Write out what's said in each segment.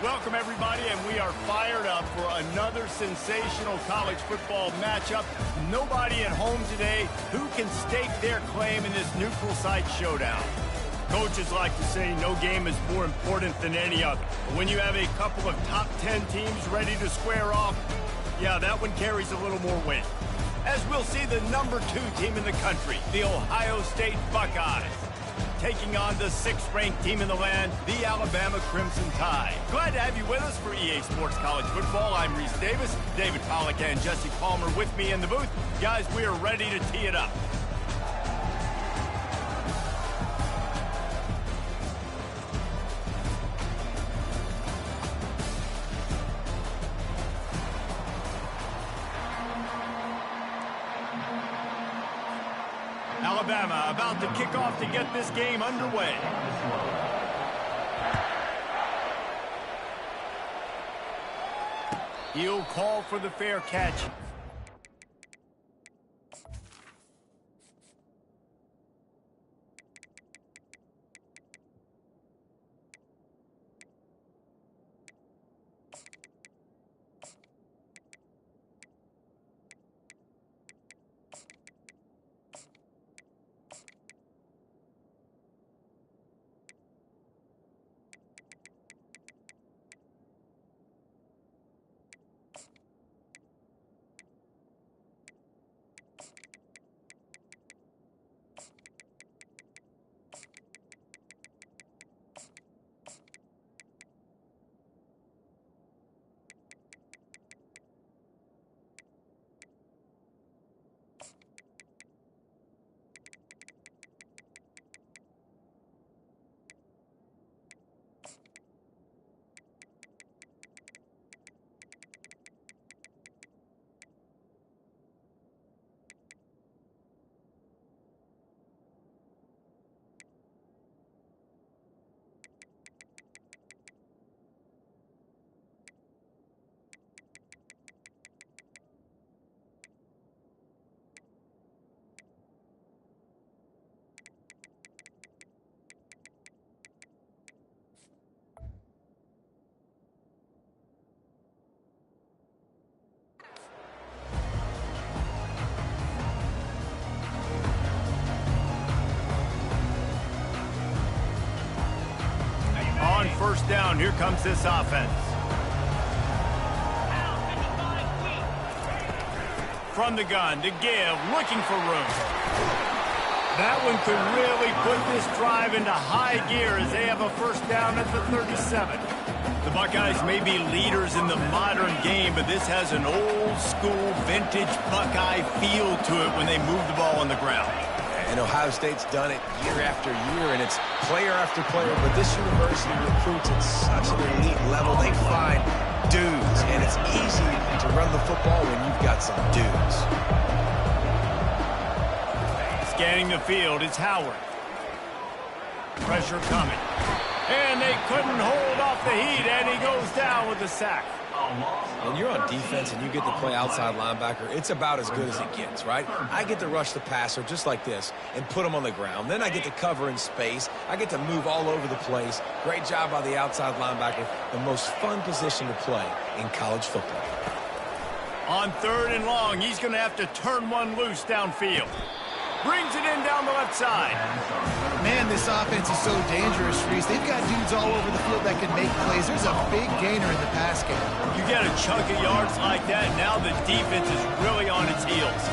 Welcome, everybody, and we are fired up for another sensational college football matchup. Nobody at home today who can stake their claim in this neutral site showdown. Coaches like to say no game is more important than any other. But when you have a couple of top 10 teams ready to square off, yeah, that one carries a little more weight. As we'll see the number 2 team in the country, the Ohio State Buckeyes, taking on the 6th-ranked team in the land, the Alabama Crimson Tide. Glad to have you with us for EA Sports College Football. I'm Reese Davis, David Pollack and Jesse Palmer with me in the booth. Guys, we are ready to tee it up. Alabama about to kick off to get this game underway. He'll call for the fair catch. First down, here comes this offense. From the gun to give, looking for room. That one could really put this drive into high gear as they have a first down at the 37. The Buckeyes may be leaders in the modern game, but this has an old-school, vintage Buckeye feel to it when they move the ball on the ground. And Ohio State's done it year after year, and it's player after player. But this university recruits at such an elite level. They find dudes, and it's easy to run the football when you've got some dudes. Scanning the field, it's Howard. Pressure coming. And they couldn't hold off the heat, and he goes down with the sack. When you're on defense and you get to play outside linebacker, it's about as good as it gets, right? I get to rush the passer just like this and put him on the ground. Then I get to cover in space. I get to move all over the place. Great job by the outside linebacker. The most fun position to play in college football. On 3rd and long, he's going to have to turn one loose downfield. Brings it in down the left side. Man, this offense is so dangerous, Reese. They've got dudes all over the field that can make plays. There's a big gainer in the pass game. You get a chunk of yards like that, now the defense is really on its heels.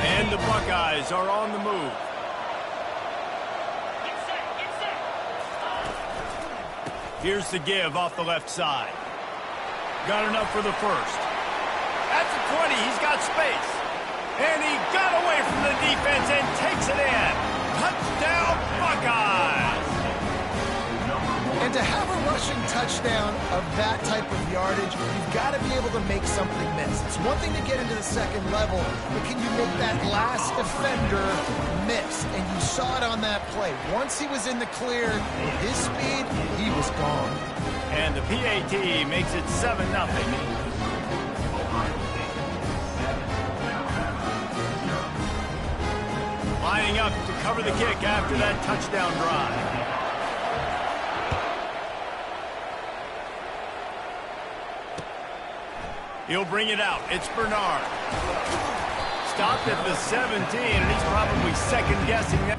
And the Buckeyes are on the move. Here's the give off the left side. Got enough for the first. At the 20, he's got space. And he got away from the defense and takes it in. Touchdown, Buckeyes! And to have a rushing touchdown of that type of yardage, you've got to be able to make something miss. It's one thing to get into the second level, but can you make that last defender miss? And you saw it on that play. Once he was in the clear, his speed, he was gone. And the PAT makes it 7-0. Lining up to cover the kick after that touchdown drive. He'll bring it out. It's Bernard. Stopped at the 17, and he's probably second-guessing that.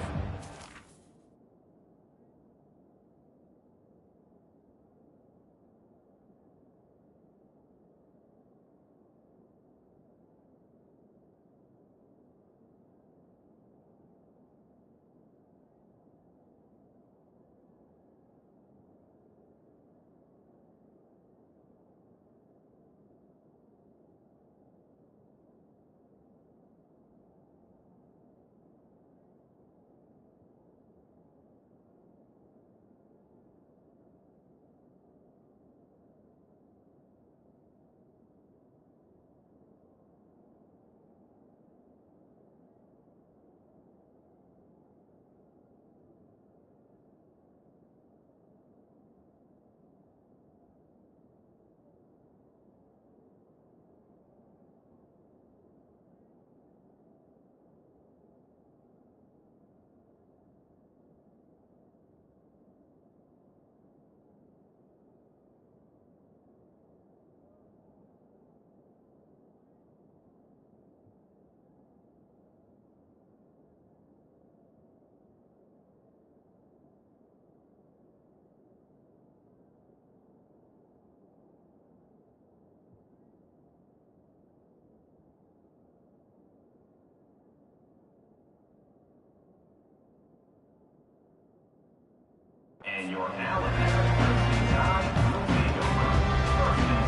And your now Ncaa will take over 1st and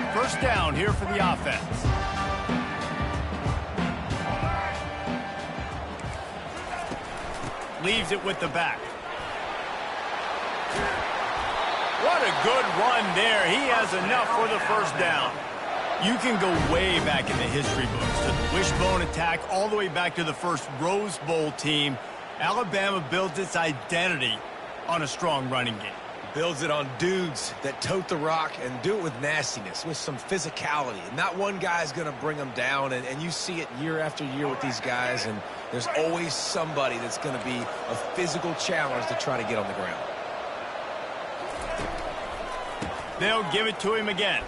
10. First down here for the offense. Leaves it with the back. What a good run there. He has enough for the first down. You can go way back in the history books to the wishbone attack all the way back to the first Rose Bowl team. Alabama builds its identity on a strong running game. Builds it on dudes that tote the rock and do it with nastiness, with some physicality. Not one guy's going to bring them down, and you see it year after year with these guys, and there's always somebody that's going to be a physical challenge to try to get on the ground. They'll give it to him again.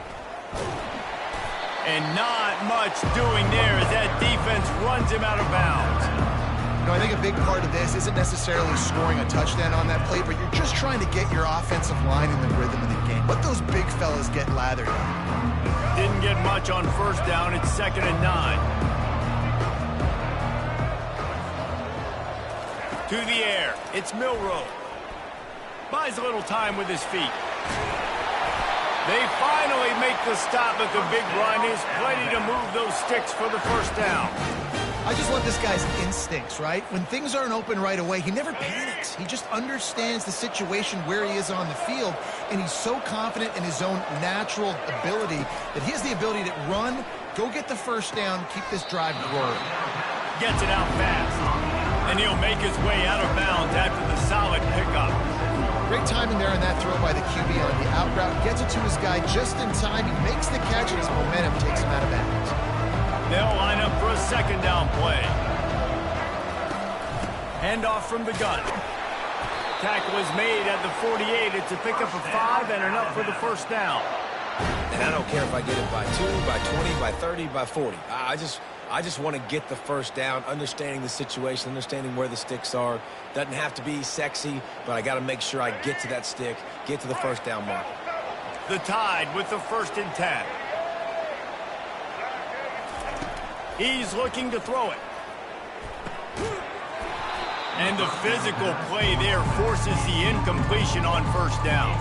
And not much doing there as that defense runs him out of bounds. You know, I think a big part of this isn't necessarily scoring a touchdown on that play, but you're just trying to get your offensive line in the rhythm of the game. Let those big fellas get lathered up. Didn't get much on first down. It's 2nd and 9. To the air. It's Milroe. Buys a little time with his feet. They finally make the stop, but the big run is plenty to move those sticks for the first down. I just love this guy's instincts, right? When things aren't open right away, he never panics. He just understands the situation where he is on the field, and he's so confident in his own natural ability that he has the ability to run, go get the first down, keep this drive roaring. Gets it out fast, and he'll make his way out of bounds after the solid pickup. Great timing there on that throw by the QB on the out route. Gets it to his guy just in time. He makes the catch, and his momentum takes him out of bounds. They'll line up for a 2nd down play. Handoff from the gun. Tackle is made at the 48. It's a pickup of 5 and enough for the first down. And I don't care if I get it by 2, by 20, by 30, by 40. I just want to get the first down, understanding the situation, understanding where the sticks are. Doesn't have to be sexy, but I got to make sure I get to that stick, get to the first down mark. The Tide with the 1st and 10. He's looking to throw it. And the physical play there forces the incompletion on first down.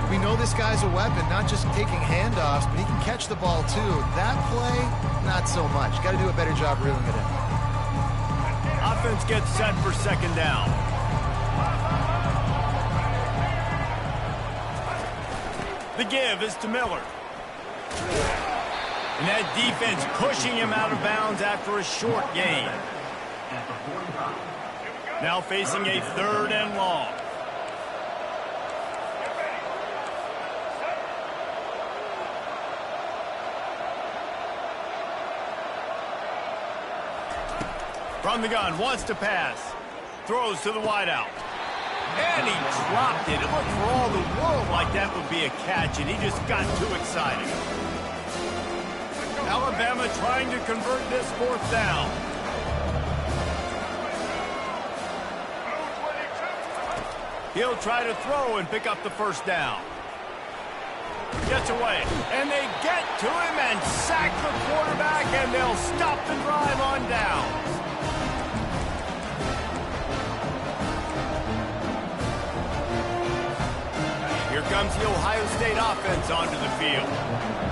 We know this guy's a weapon, not just taking handoffs, but he can catch the ball too. That play, not so much. Got to do a better job reeling it in. Offense gets set for 2nd down. The give is to Miller. And that defense pushing him out of bounds after a short gain. Now facing a 3rd and long. From the gun, wants to pass. Throws to the wideout. And he dropped it. It looked for all the world like that would be a catch, and he just got too excited. Alabama trying to convert this 4th down. He'll try to throw and pick up the 1st down. Gets away, and they get to him and sack the quarterback, and they'll stop the drive on down. Here comes the Ohio State offense onto the field.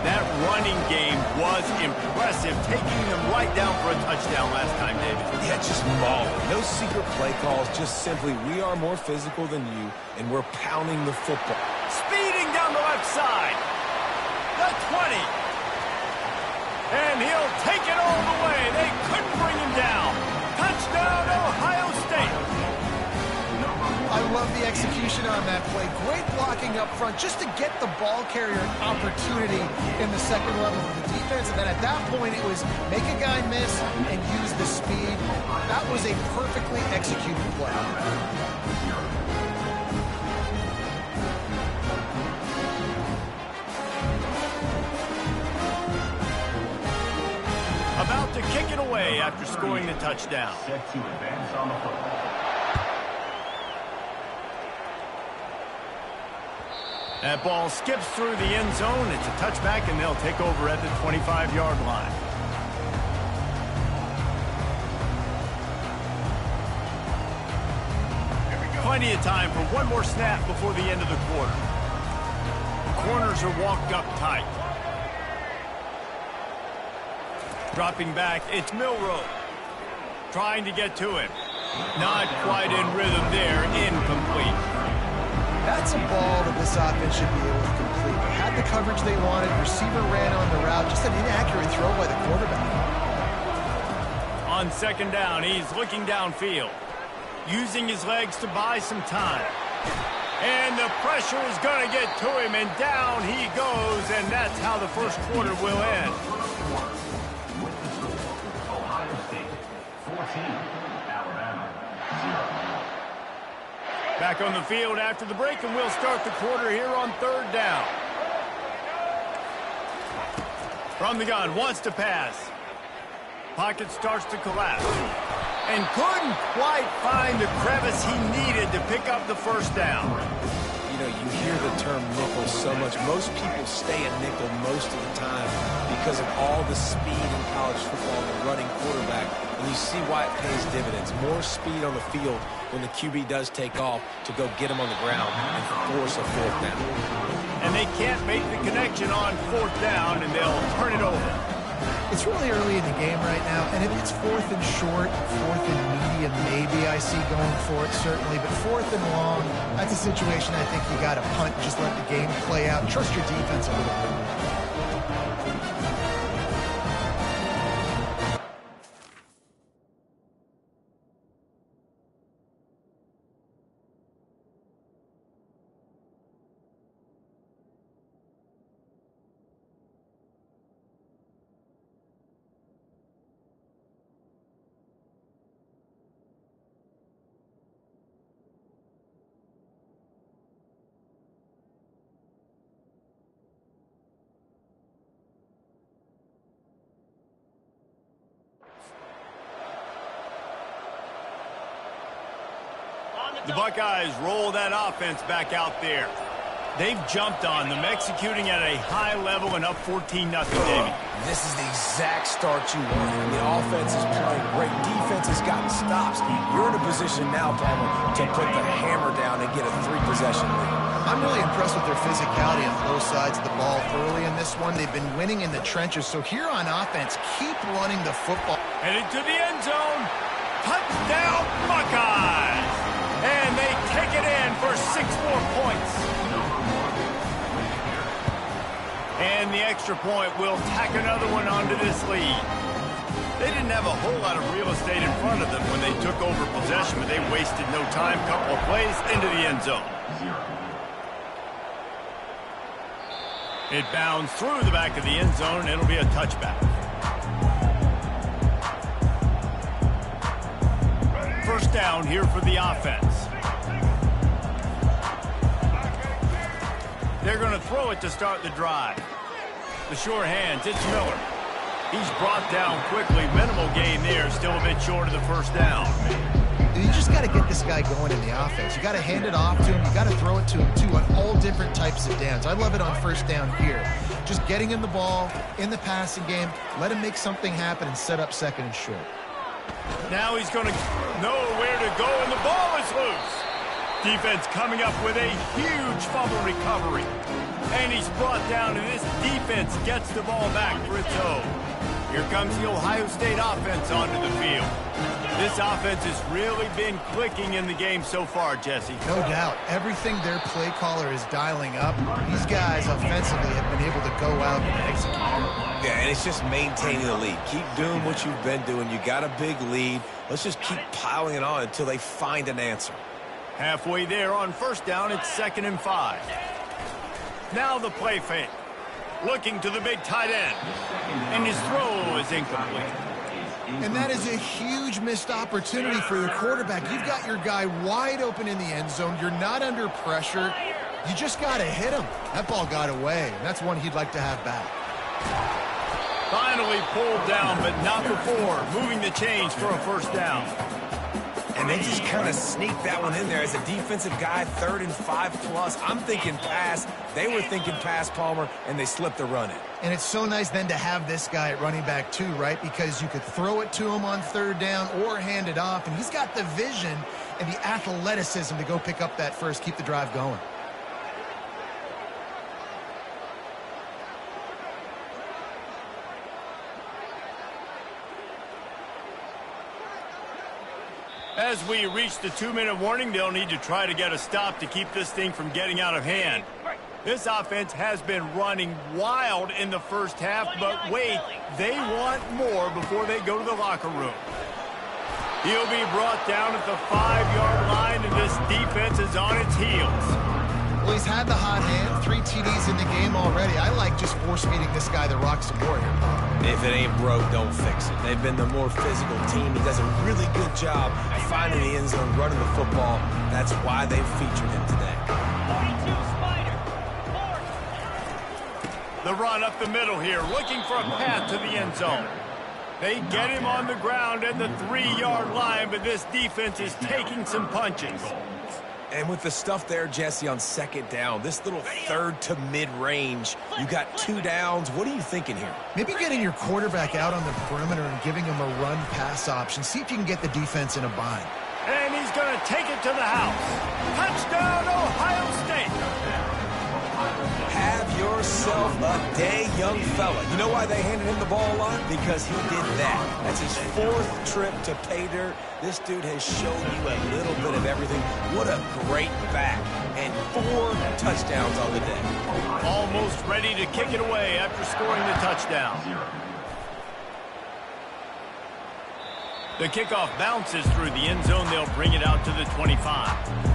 That running game was impressive, taking them right down for a touchdown last time, David. Yeah, just mauling. No secret play calls, just simply we are more physical than you, and we're pounding the football. Speeding down the left side. The 20. And he'll take it all the way. They couldn't bring him down. Touchdown, Ohio State. I love the execution on that play. Great blocking up front just to get the ball carrier an opportunity in the 2nd level of the defense. And then at that point, it was make a guy miss and use the speed. That was a perfectly executed play. About to kick it away after scoring the touchdown. Set to advance on the football. That ball skips through the end zone. It's a touchback, and they'll take over at the 25-yard line. Plenty of time for one more snap before the end of the quarter. The corners are walked up tight. Dropping back, it's Milroe. Trying to get to him. Not quite in rhythm there. Incomplete. That's a ball that this offense should be able to complete. They had the coverage they wanted. Receiver ran on the route. Just an inaccurate throw by the quarterback. On 2nd down, he's looking downfield. Using his legs to buy some time. And the pressure is going to get to him, and down he goes, and that's how the 1st quarter will end. Ohio State 14, Alabama 0. Back on the field after the break, and we'll start the quarter here on 3rd down. From the gun, wants to pass. Pocket starts to collapse. And couldn't quite find the crevice he needed to pick up the 1st down. You know, you hear the term nickel so much. Most people stay a nickel most of the time because of all the speed in college football, the running quarterback. And you see why it pays dividends. More speed on the field when the QB does take off to go get him on the ground and force a 4th down. And they can't make the connection on 4th down, and they'll turn it over. It's really early in the game right now, and if it's 4th and short, 4th and medium, maybe I see going for it, certainly. But 4th and long, that's a situation I think you got to punt, just let the game play out. Trust your defense a little bit. The Buckeyes roll that offense back out there. They've jumped on them, executing at a high level and up 14-0, Davey. This is the exact start you want. The offense is playing great. Defense has gotten stops. You're in a position now, Palmer, to put the hammer down and get a 3-possession lead. I'm really impressed with their physicality on both sides of the ball early in this one. They've been winning in the trenches. So here on offense, keep running the football. Headed to the end zone. Touchdown, Buckeyes! And they take it in for 6 more points. And the extra point will tack another one onto this lead. They didn't have a whole lot of real estate in front of them when they took over possession, but they wasted no time. Couple of plays into the end zone. It bounds through the back of the end zone, and it'll be a touchback. First down here for the offense. They're going to throw it to start the drive. The sure hands, it's Miller. He's brought down quickly. Minimal gain there, still a bit short of the first down. You just got to get this guy going in the offense. You got to hand it off to him. You got to throw it to him, too, on all different types of downs. I love it on first down here. Just getting him the ball in the passing game, let him make something happen and set up second and short. Now he's going to know where to go, and the ball is loose. Defense coming up with a huge fumble recovery. And he's brought down, and this defense gets the ball back for its own. Here comes the Ohio State offense onto the field. This offense has really been clicking in the game so far, Jesse. No doubt. Everything their play caller is dialing up, these guys offensively have been able to go out and execute. Yeah, and it's just maintaining the lead. Keep doing what you've been doing. You got a big lead. Let's just keep piling it on until they find an answer. Halfway there on first down, it's 2nd and 5. Now the play fake. Looking to the big tight end. And his throw is incomplete. And that is a huge missed opportunity for your quarterback. You've got your guy wide open in the end zone. You're not under pressure. You just got to hit him. That ball got away, and that's one he'd like to have back. Finally pulled down, but not before. Moving the chains for a first down. And they just kind of sneaked that one in there as a defensive guy, 3rd and 5+. I'm thinking pass. They were thinking pass, Palmer, and they slipped the run in. And it's so nice then to have this guy at running back too, right? Because you could throw it to him on 3rd down or hand it off. And he's got the vision and the athleticism to go pick up that first, keep the drive going. As we reach the 2-minute warning, they'll need to try to get a stop to keep this thing from getting out of hand. This offense has been running wild in the first half, but wait, they want more before they go to the locker room. He'll be brought down at the 5-yard line, and this defense is on its heels. Well, he's had the hot hand, 3 TDs in the game already. I like just force-feeding this guy the rock some more here. If it ain't broke, don't fix it. They've been the more physical team. He does a really good job finding the end zone, running the football. That's why they've featured him today. The run up the middle here, looking for a path to the end zone. They get him on the ground at the 3-yard line, but this defense is taking some punches. And with the stuff there, Jesse, on 2nd down, this little 3rd to mid-range, you got 2 downs. What are you thinking here? Maybe getting your quarterback out on the perimeter and giving him a run-pass option. See if you can get the defense in a bind. And he's going to take it to the house. Touchdown, Ohio State. Have yourself a day, young fella. You know why they handed him the ball a lot? Because he did that. That's his 4th trip to pay dirt. This dude has shown you a little bit of everything. What a great back. And 4 touchdowns on the day. Almost ready to kick it away after scoring the touchdown. The kickoff bounces through the end zone. They'll bring it out to the 25.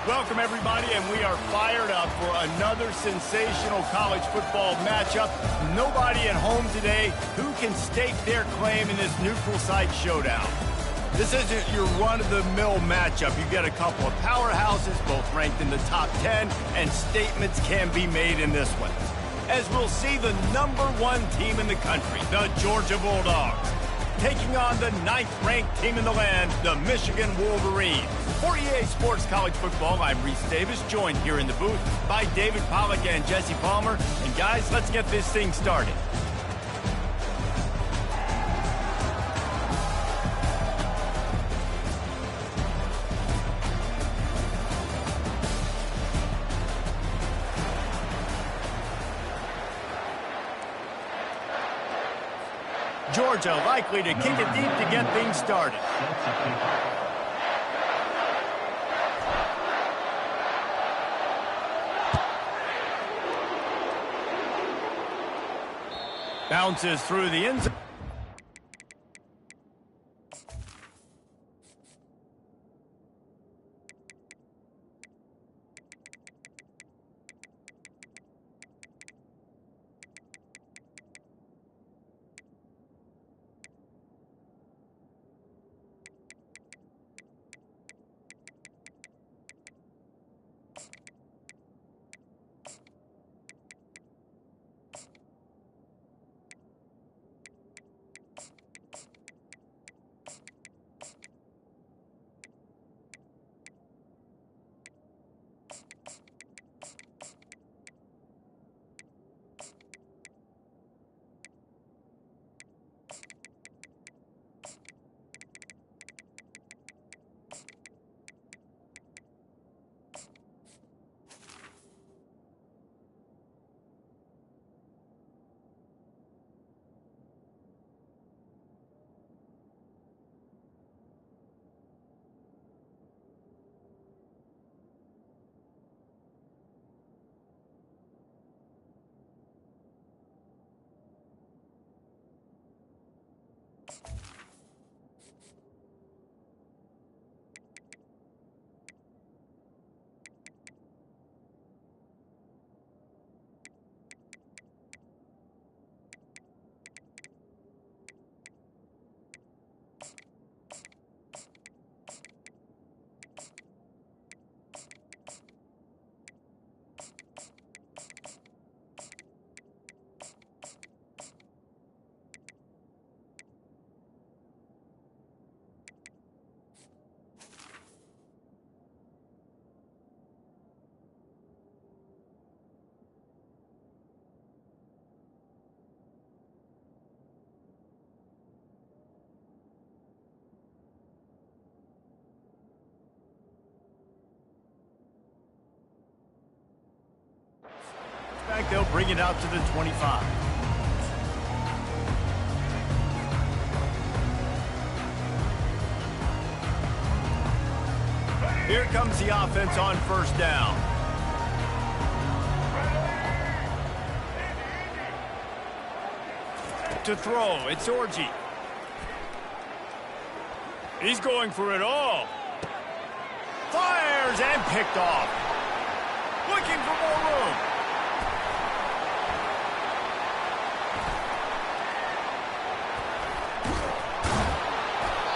Welcome, everybody, and we are fired up for another sensational college football matchup. Nobody at home today who can stake their claim in this neutral site showdown. This isn't your run-of-the-mill matchup. You've got a couple of powerhouses, both ranked in the top 10, and statements can be made in this one. As we'll see the #1 team in the country, the Georgia Bulldogs, taking on the 9th-ranked team in the land, the Michigan Wolverines. For EA Sports College Football, I'm Reese Davis, joined here in the booth by David Pollack and Jesse Palmer. And guys, let's get this thing started. Georgia likely to kick it deep to get things started. Bounces through the end zone. They'll bring it out to the 25. Here comes the offense on first down. To throw, it's Orji. He's going for it all. Fires and picked off. Looking for more room.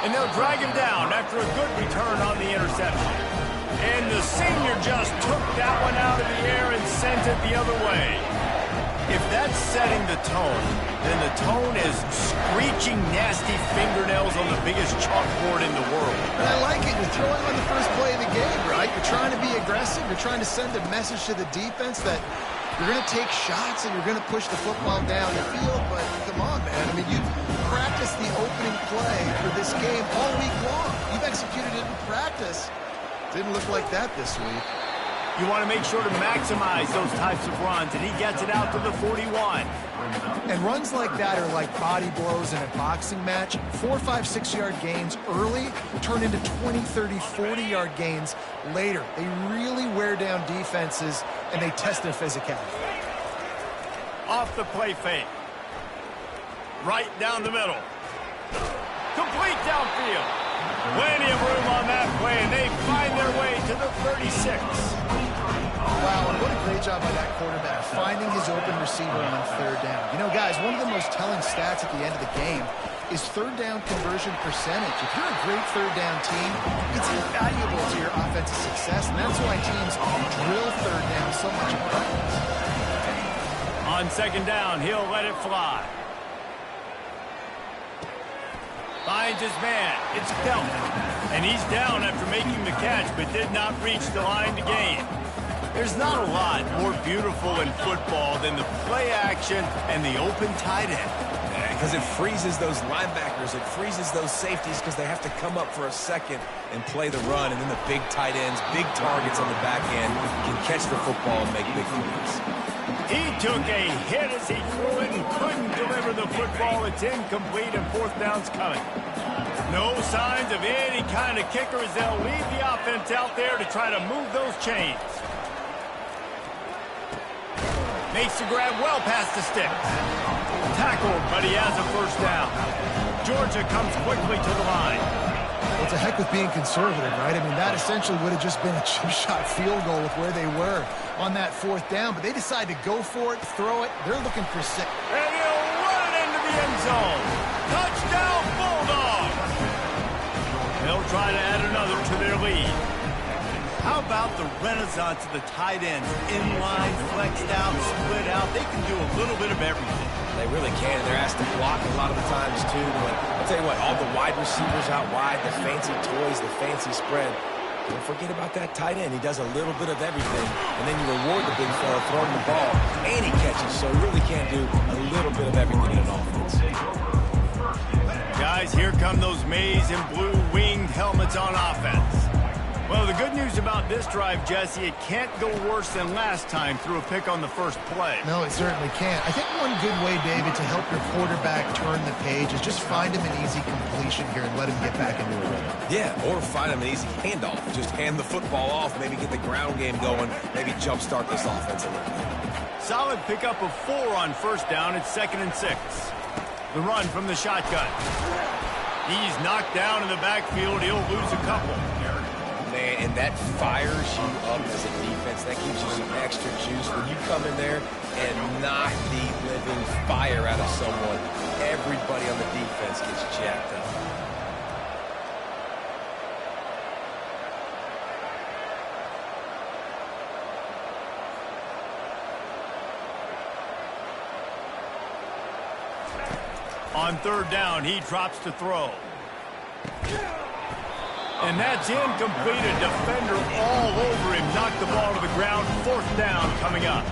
And they'll drag him down after a good return on the interception. And the senior just took that one out of the air and sent it the other way. If that's setting the tone, then the tone is screeching nasty fingernails on the biggest chalkboard in the world. And I like it. You're throwing on the first play of the game, right? You're trying to be aggressive. You're trying to send a message to the defense that you're going to take shots and you're going to push the football down the field. But come on, man. I mean, you practiced the opening play for this game all week long. You've executed it in practice. Didn't look like that this week. You want to make sure to maximize those types of runs, and he gets it out to the 41. And runs like that are like body blows in a boxing match. 4, 5, 6-yard gains early turn into 20, 30, 40-yard gains later. They really wear down defenses, and they test their physicality. Off the play fake. Right down the middle. Complete downfield. Plenty of room on that play, and they find their way to the 36. Wow, and what a great job by that quarterback, finding his open receiver on third down. You know, guys, one of the most telling stats at the end of the game is third down conversion percentage. If you're a great third down team, it's invaluable to your offensive success, and that's why teams drill third down so much in practice. On second down, he'll let it fly. Finds his man. It's Pelt. And he's down after making the catch, but did not reach the line to gain. There's not a lot more beautiful in football than the play action and the open tight end. Because it freezes those linebackers. It freezes those safeties because they have to come up for a second and play the run. And then the big tight ends, big targets on the back end can catch the football and make big plays. He took a hit as he threw it and couldn't deliver the football. It's incomplete and fourth down's coming. No signs of any kind of kicker as they'll leave the offense out there to try to move those chains. Makes the grab well past the sticks. Tackled, but he has a first down. Georgia comes quickly to the line. Well, it's a heck with being conservative, right? I mean, that essentially would have just been a chip shot field goal with where they were on that fourth down, but they decide to go for it, throw it. They're looking for six. And he'll run it into the end zone. Touchdown, Bulldogs! They'll try to add another to their lead. How about the renaissance of the tight ends? Inline, flexed out, split out. They can do a little bit of everything. They really can. They're asked to block a lot of the times, too. But I'll tell you what, all the wide receivers out wide, the fancy toys, the fancy spread. Don't forget about that tight end. He does a little bit of everything. And then you reward the big fella throwing the ball, and he catches. So he really can do a little bit of everything in an offense. Guys, here come those maize and blue winged helmets on offense. Well, the good news about this drive, Jesse, it can't go worse than last time through a pick on the first play. No, it certainly can't. I think one good way, David, to help your quarterback turn the page is just find him an easy completion here and let him get back into a rhythm. Yeah, or find him an easy handoff. Just hand the football off, maybe get the ground game going, maybe jumpstart this offense a little bit. Solid pickup of 4 on first down. It's 2nd and 6. The run from the shotgun. He's knocked down in the backfield. He'll lose a couple. Man, and that fires you up as a defense. That gives you some extra juice. When you come in there and knock the living fire out of someone, everybody on the defense gets jacked up. On third down, he drops to throw. And that's incomplete. A defender all over him. Knocked the ball to the ground. Fourth down coming up.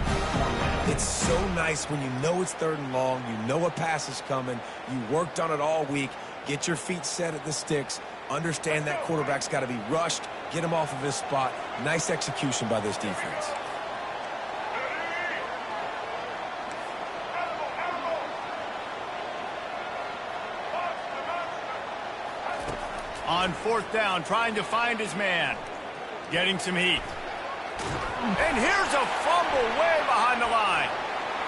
It's so nice when you know it's 3rd and long. You know a pass is coming. You worked on it all week. Get your feet set at the sticks. Understand that quarterback's got to be rushed. Get him off of his spot. Nice execution by this defense. On fourth down, trying to find his man. Getting some heat. And here's a fumble way behind the line.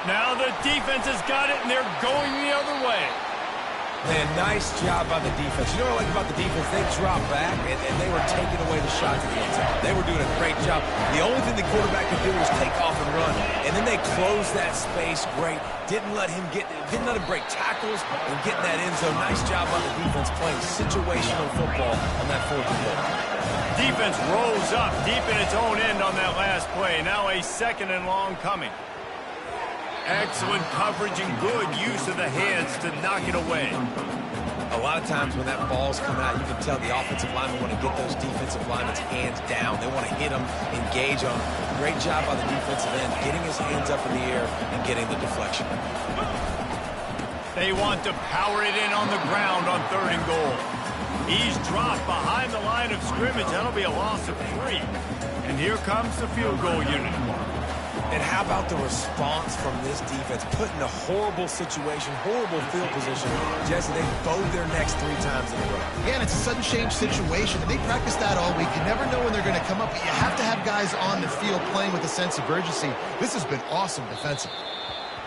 Now the defense has got it, and they're going the other way. Man, nice job by the defense. You know what I like about the defense? They dropped back, and they were taking away the shots at the end zone. They were doing a great job. The only thing the quarterback could do was take off and run. And then they closed that space great. Didn't let him break tackles and get in that end zone. Nice job by the defense playing situational football on that 4th and goal. Defense rolls up deep in its own end on that last play. Now a 2nd and long coming. Excellent coverage and good use of the hands to knock it away. A lot of times when that ball's come out, you can tell the offensive linemen want to get those defensive linemen's hands down. They want to hit them, engage on them. Great job by the defensive end, getting his hands up in the air and getting the deflection. They want to power it in on the ground on 3rd and goal. He's dropped behind the line of scrimmage. That'll be a loss of 3. And here comes the field goal unit. And how about the response from this defense? Put in a horrible situation, horrible field position. Jesse, they bowed their necks 3 times in a row. Again, it's a sudden change situation, and they practice that all week. You never know when they're going to come up, but you have to have guys on the field playing with a sense of urgency. This has been awesome defensively.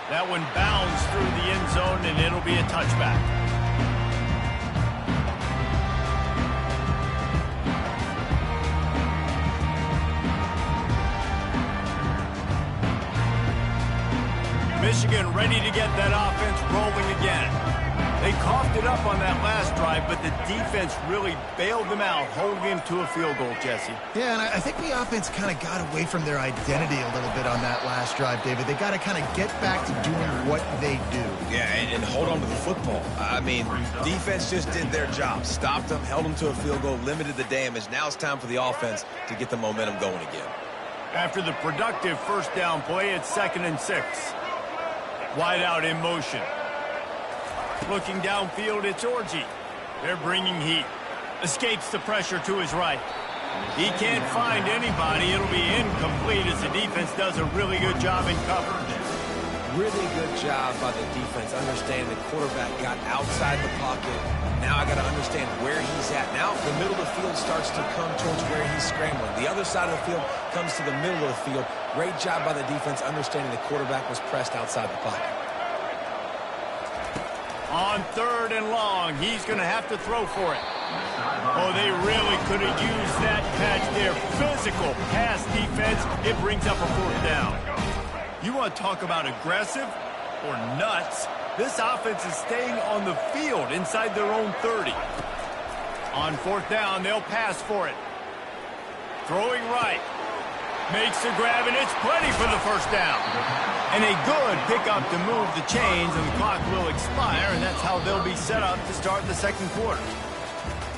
That one bounds through the end zone, and it'll be a touchback. Michigan ready to get that offense rolling again. They coughed it up on that last drive, but the defense really bailed them out, holding him to a field goal, Jesse. Yeah, and I think the offense kind of got away from their identity a little bit on that last drive, David. They got to kind of get back to doing what they do. Yeah, and hold on to the football. I mean, defense just did their job. Stopped them, held them to a field goal, limited the damage. Now it's time for the offense to get the momentum going again. After the productive first down play, it's 2nd and 6. Wide out in motion. Looking downfield, it's Orji. They're bringing heat. Escapes the pressure to his right. He can't find anybody. It'll be incomplete as the defense does a really good job in coverage. Really good job by the defense, understanding the quarterback got outside the pocket. Now I got to understand where he's at. Now the middle of the field starts to come towards where he's scrambling. The other side of the field comes to the middle of the field. Great job by the defense, understanding the quarterback was pressed outside the pocket. On 3rd and long, he's going to have to throw for it. Oh, they really could have used that catch there. Physical pass defense. It brings up a 4th down. You want to talk about aggressive or nuts? This offense is staying on the field inside their own 30. On 4th down, they'll pass for it. Throwing right. Makes the grab, and it's plenty for the first down. And a good pickup to move the chains, and the clock will expire, and that's how they'll be set up to start the 2nd quarter.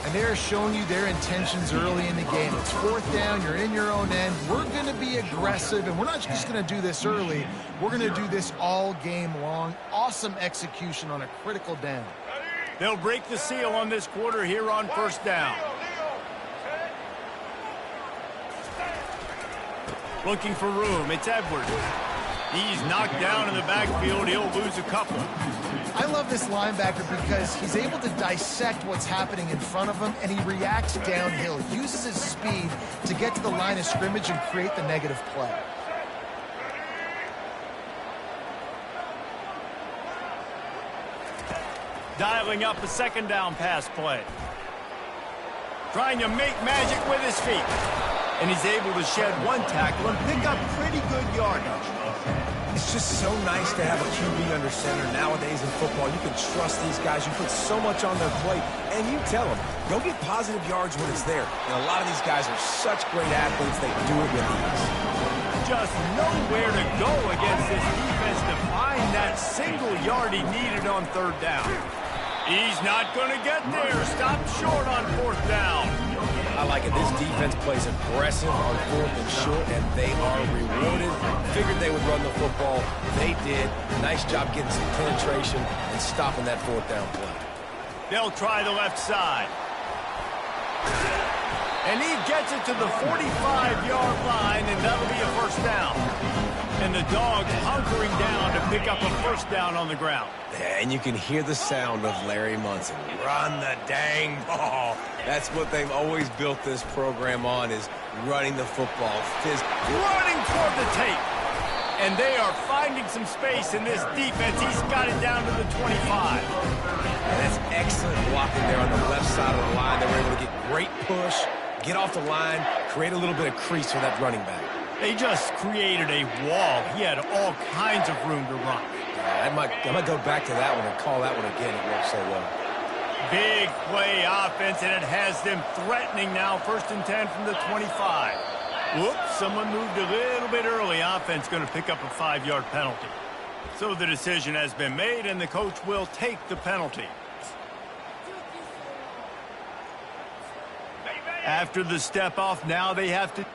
And they're showing you their intentions early in the game. It's 4th down, you're in your own end. We're going to be aggressive, and we're not just going to do this early. We're going to do this all game long. Awesome execution on a critical down. They'll break the seal on this quarter here on 1st down. Looking for room, it's Edwards. He's knocked down in the backfield. He'll lose a couple. I love this linebacker because he's able to dissect what's happening in front of him, and he reacts downhill, uses his speed to get to the line of scrimmage and create the negative play. Dialing up a 2nd down pass play. Trying to make magic with his feet. And he's able to shed one tackle and pick up pretty good yardage. It's just so nice to have a QB under center. Nowadays in football, you can trust these guys. You put so much on their plate, and you tell them, go get positive yards when it's there. And a lot of these guys are such great athletes, they do it with ease. Just nowhere to go against this defense to find that single yard he needed on 3rd down. He's not going to get there. Stop short on 4th down. I like it. This defense plays aggressive on 4th and short, and they are rewarded. Figured they would run the football. They did. Nice job getting some penetration and stopping that 4th down play. They'll try the left side. And he gets it to the 45-yard line, and that'll be a 1st down. And the Dogs hunkering down to pick up a 1st down on the ground. Yeah, and you can hear the sound of Larry Munson. Run the dang ball. That's what they've always built this program on, is running the football. Running toward the tape. And they are finding some space in this defense. He's got it down to the 25. And that's excellent blocking there on the left side of the line. They were able to get great push, get off the line, create a little bit of crease for that running back. They just created a wall. He had all kinds of room to run. I might go back to that one and call that one again. It worked so well. Big play offense, and it has them threatening now. 1st and 10 from the 25. Whoops, someone moved a little bit early. Offense going to pick up a 5-yard penalty. So the decision has been made, and the coach will take the penalty. After the step off, now they have to...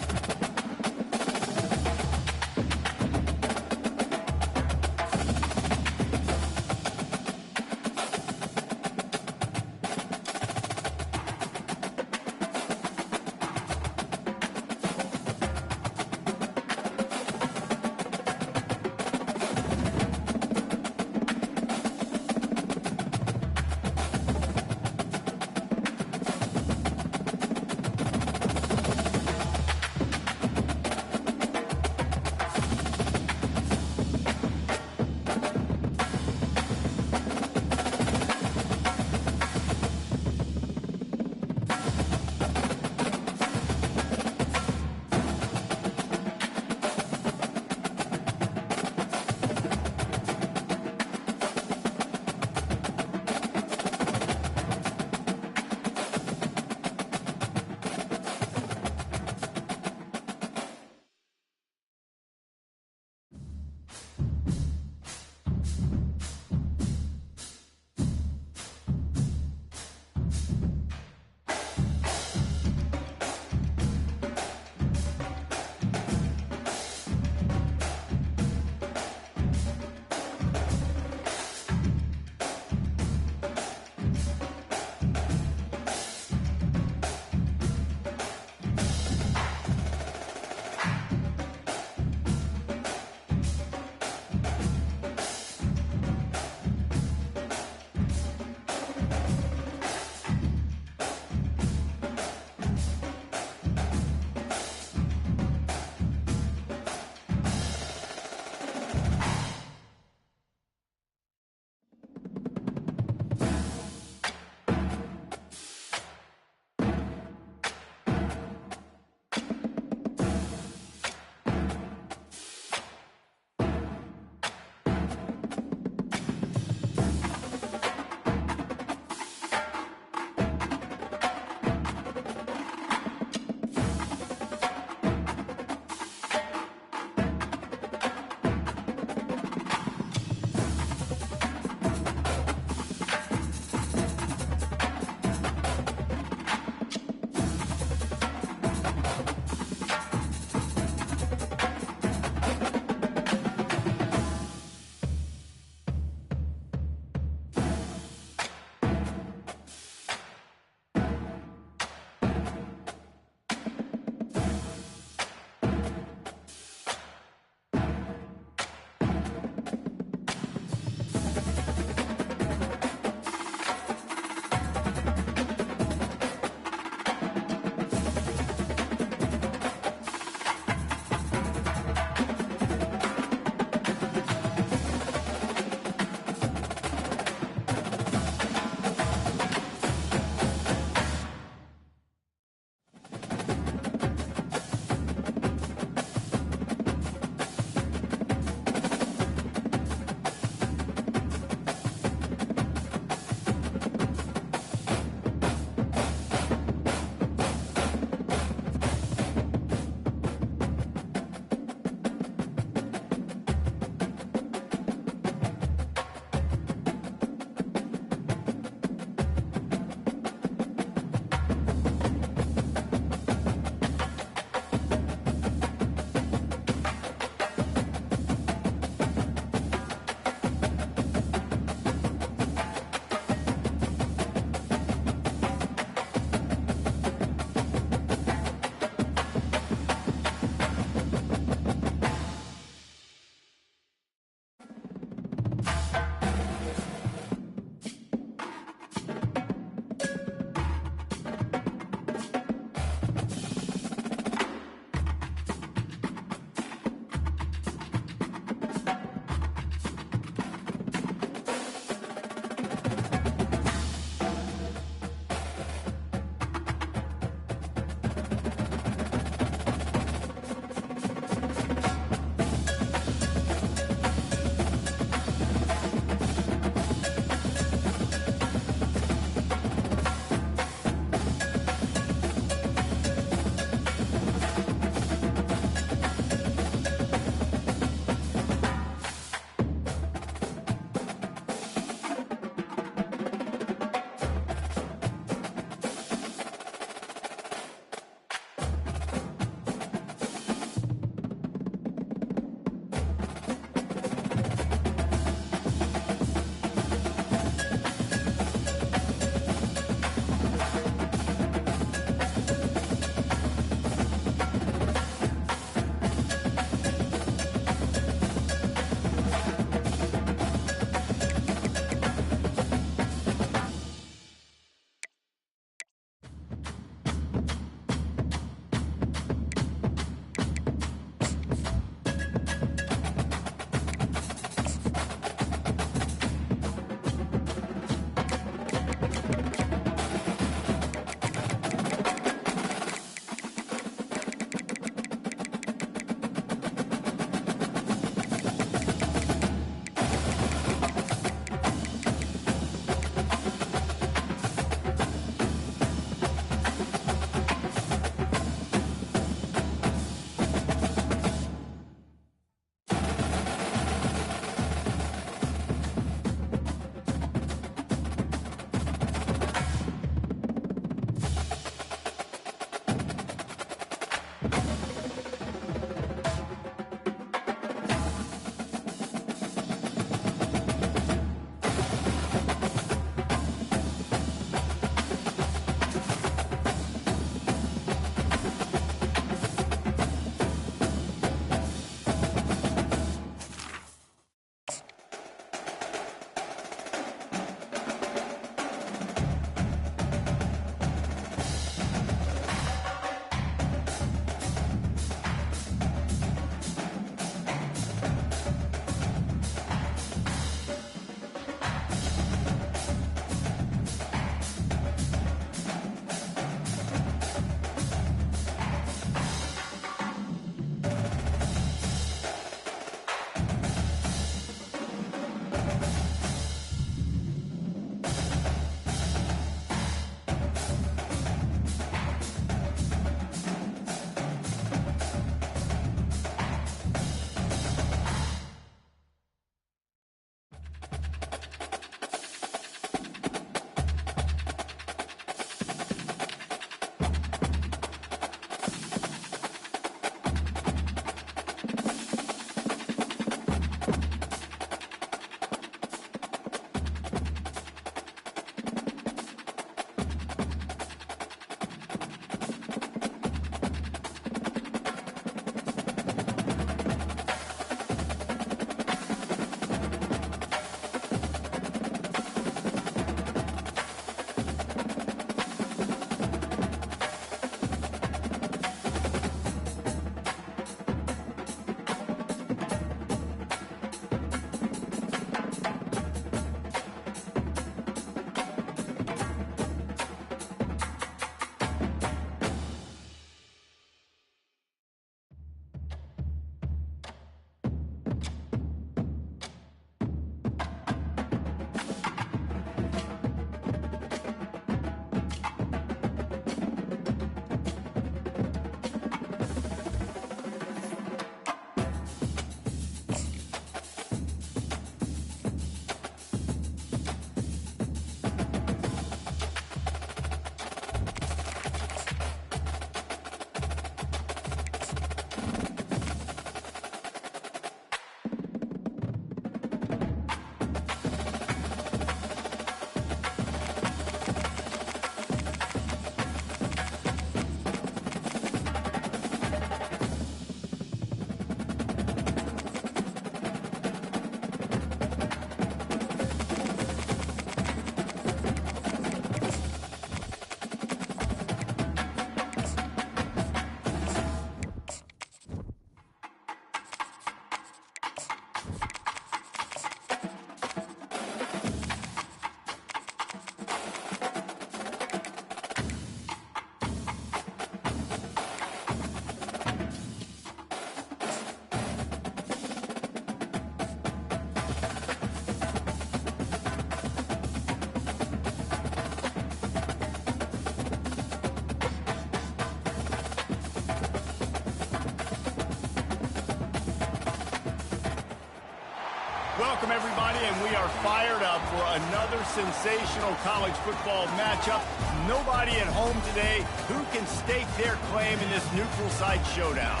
Welcome, everybody, and we are fired up for another sensational college football matchup. Nobody at home today who can stake their claim in this neutral site showdown.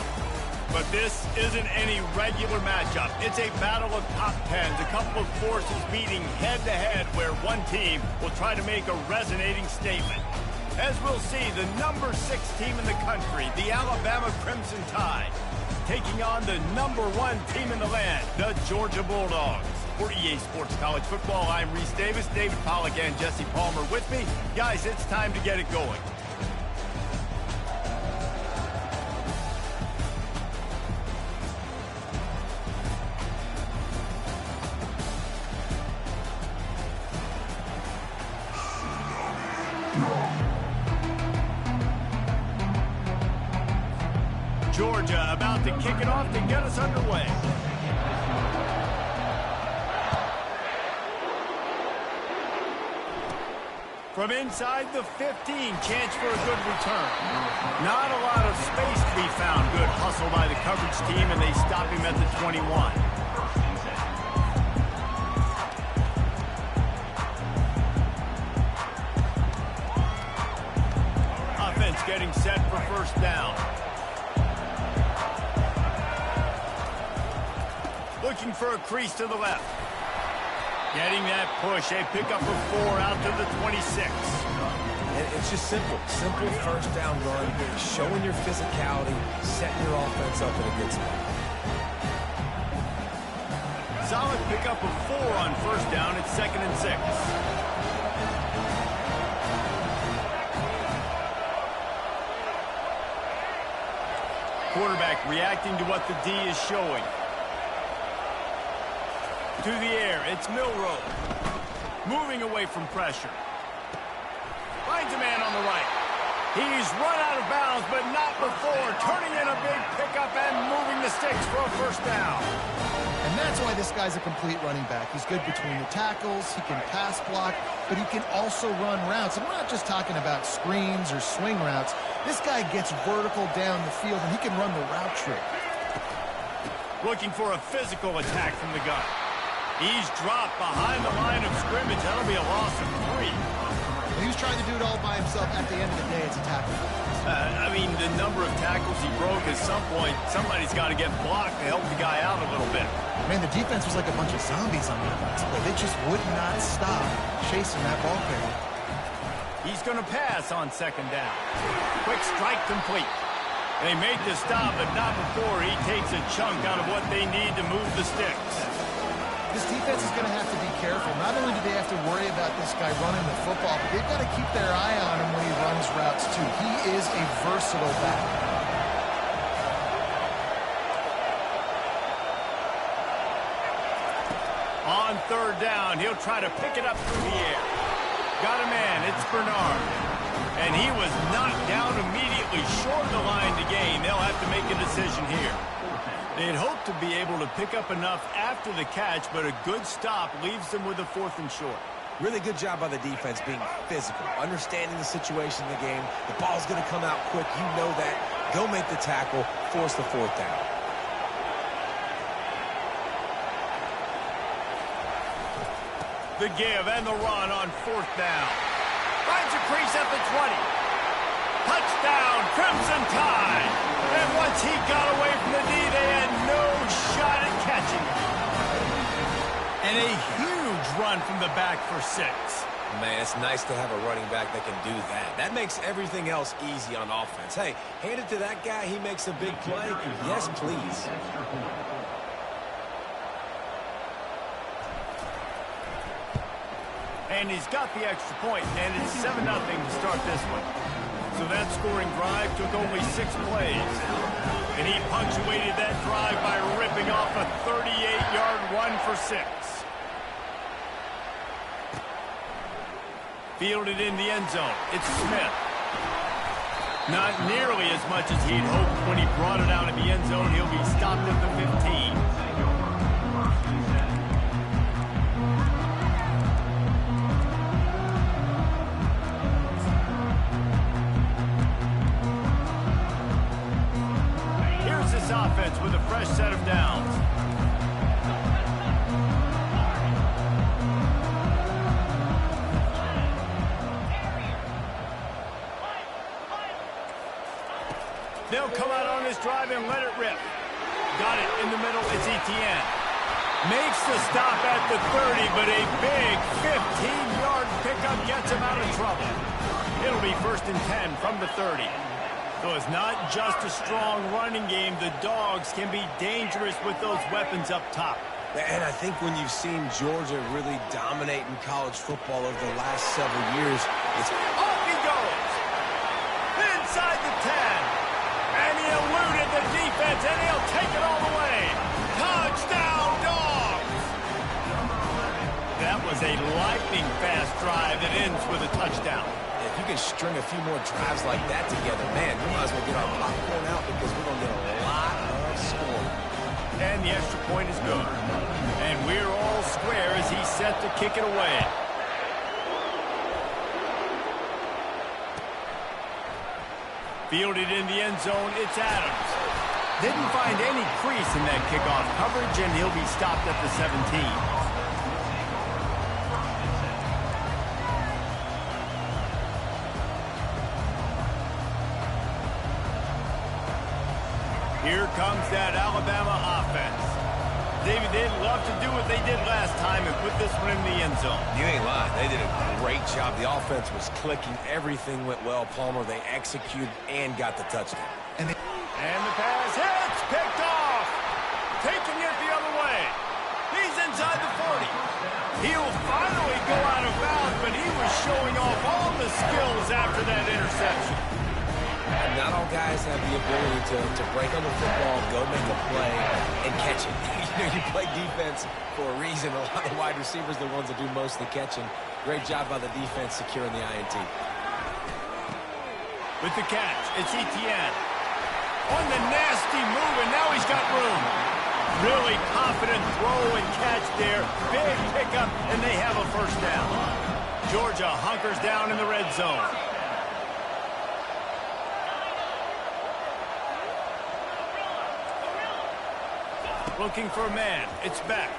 But this isn't any regular matchup. It's a battle of top tens, a couple of forces meeting head-to-head where one team will try to make a resonating statement. As we'll see, the number 6 team in the country, the Alabama Crimson Tide, taking on the number 1 team in the land, the Georgia Bulldogs. For EA Sports College Football, I'm Reese Davis, David Pollack, and Jesse Palmer with me. Guys, it's time to get it going. Georgia about to kick it off to get us underway. From inside the 15, chance for a good return. Not a lot of space to be found. Good hustle by the coverage team, and they stop him at the 21. Offense getting set for first down. Looking for a crease to the left. Getting that push. A pickup of 4 out to the 26. And it's just simple. Simple first down run. Showing your physicality. Setting your offense up in a good spot. Solid pickup of 4 on first down. It's 2nd and 6. Quarterback reacting to what the D is showing. To the air, it's Milrow. Moving away from pressure. Finds a man on the right. He's run out of bounds, but not before. Turning in a big pickup and moving the sticks for a first down. And that's why this guy's a complete running back. He's good between the tackles, he can pass block, but he can also run routes. And we're not just talking about screens or swing routes. This guy gets vertical down the field, and he can run the route trick. Looking for a physical attack from the gun. He's dropped behind the line of scrimmage. That'll be a loss of 3. He was trying to do it all by himself. At the end of the day, it's a tackle. I mean, the number of tackles he broke, at some point, somebody's got to get blocked to help the guy out a little bit. Man, the defense was like a bunch of zombies on the offense. They just would not stop chasing that ball carrier. He's going to pass on 2nd down. Quick strike complete. They made the stop, but not before he takes a chunk out of what they need to move the sticks. This defense is going to have to be careful. Not only do they have to worry about this guy running the football, but they've got to keep their eye on him when he runs routes, too. He is a versatile back. On 3rd down, he'll try to pick it up through the air. Got a man, it's Bernard. And he was knocked down immediately short of the line to gain. They'll have to make a decision here. They'd hoped to be able to pick up enough after the catch, but a good stop leaves them with a 4th and short. Really good job by the defense being physical, understanding the situation in the game. The ball's going to come out quick. You know that. Go make the tackle, force the 4th down. The give and the run on 4th down. Finds a crease at the 20. Touchdown, Crimson Tide. And once he got away from the D, they had no shot at catching him. And a huge run from the back for 6. Man, it's nice to have a running back that can do that. That makes everything else easy on offense. Hey, hand it to that guy. He makes a big play. Yes, please. And he's got the extra point, and it's 7-0 to start this one. So that scoring drive took only 6 plays. And he punctuated that drive by ripping off a 38-yard run for 6. Fielded in the end zone. It's Smith. Not nearly as much as he'd hoped when he brought it out of the end zone. He'll be stopped at the 15. Here's this offense with a fresh set of downs. He'll come out on this drive and let it rip. Got it in the middle. It's Etienne. Makes the stop at the 30, but a big 15-yard pickup gets him out of trouble. It'll be 1st and 10 from the 30. So it's not just a strong running game. The Dogs can be dangerous with those weapons up top. And I think when you've seen Georgia really dominate in college football over the last several years, it's... Off he goes! Inside the 10. And he eluded the defense, and he'll take it all the way. Touchdown, Dogs! That was a lightning-fast drive that ends with a touchdown. If you can string a few more drives like that together, man, we might as well get our popcorn out because we're going to get a lot of scoring. And the extra point is good. And we're all square as he's set to kick it away. Fielded in the end zone, it's Adams. Didn't find any crease in that kickoff coverage, and he'll be stopped at the 17. Here comes that Alabama offense. David, they'd love to do what they did last time and put this one in the end zone. You ain't lying. They did a great job. The offense was clicking. Everything went well. Palmer, they executed and got the touchdown. And the pass hits, picked off. Taking it the other way. He's inside the 40. He'll finally go out of bounds, but he was showing off all the skills after that interception. Not all guys have the ability to break on the football, go make a play, and catch it. You play defense for a reason. A lot of wide receivers are the ones that do most of the catching. Great job by the defense securing the INT. With the catch, it's Etienne. On the nasty move, and now he's got room. Really confident throw and catch there. Big pickup, and they have a first down. Georgia hunkers down in the red zone. Looking for a man. It's back.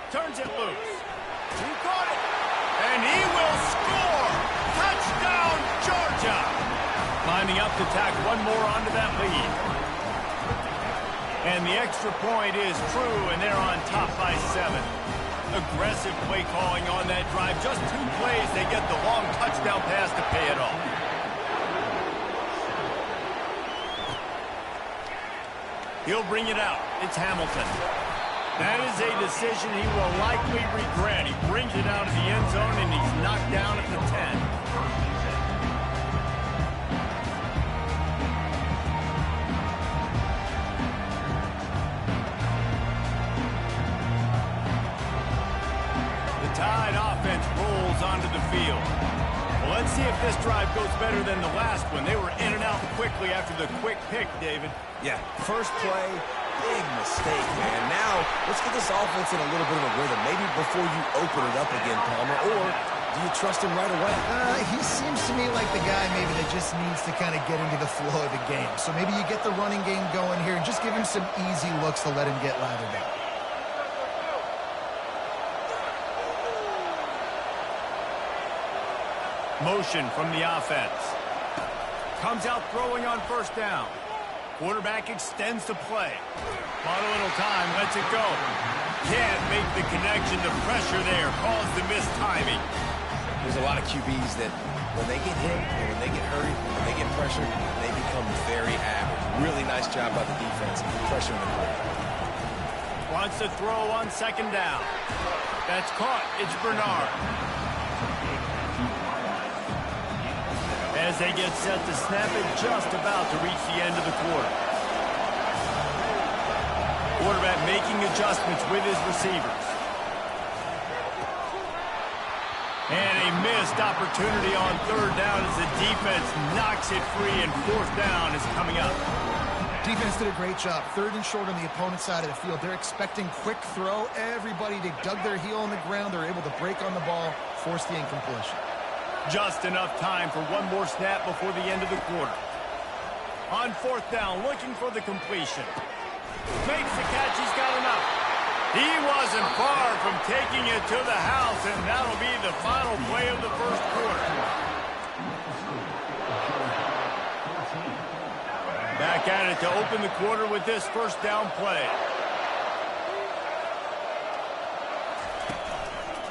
Turns it loose. He caught it. And he will score. Touchdown, Georgia. Lining up to tack one more onto that lead. And the extra point is true, and they're on top by 7. Aggressive play calling on that drive. Just 2 plays, they get the long touchdown pass to pay it off. He'll bring it out. It's Hamilton. That is a decision he will likely regret. He brings it out of the end zone, and he's knocked down at the 10. The Tide offense rolls onto the field. Well, let's see if this drive goes better than the last one. They were in and out quickly after the quick pick, David. Yeah, first play, big mistake, man. Now, let's get this offense in a little bit of a rhythm. Maybe before you open it up again, Palmer, or do you trust him right away? He seems to me like the guy maybe that just needs to kind of get into the flow of the game. So maybe you get the running game going here and just give him some easy looks to let him get lathered up. Motion from the offense. Comes out throwing on first down. Quarterback extends the play. Bought a little time, lets it go. Can't make the connection. The pressure there caused the missed timing. There's a lot of QBs that when they get hit, or when they get hurried, when they get pressured, they become very average. Really nice job by the defense, pressuring the quarterback. Wants to throw on second down. That's caught. It's Bernard. As they get set to snap it, just about to reach the end of the quarter. Quarterback making adjustments with his receivers. And a missed opportunity on third down as the defense knocks it free, and fourth down is coming up. Defense did a great job. 3rd and short on the opponent's side of the field. They're expecting quick throw. Everybody, they dug their heel on the ground. They're able to break on the ball, force the incompletion. Just enough time for one more snap before the end of the quarter. On fourth down, looking for the completion. Makes the catch, he's got enough. He wasn't far from taking it to the house, and that'll be the final play of the first quarter. Back at it to open the quarter with this first down play.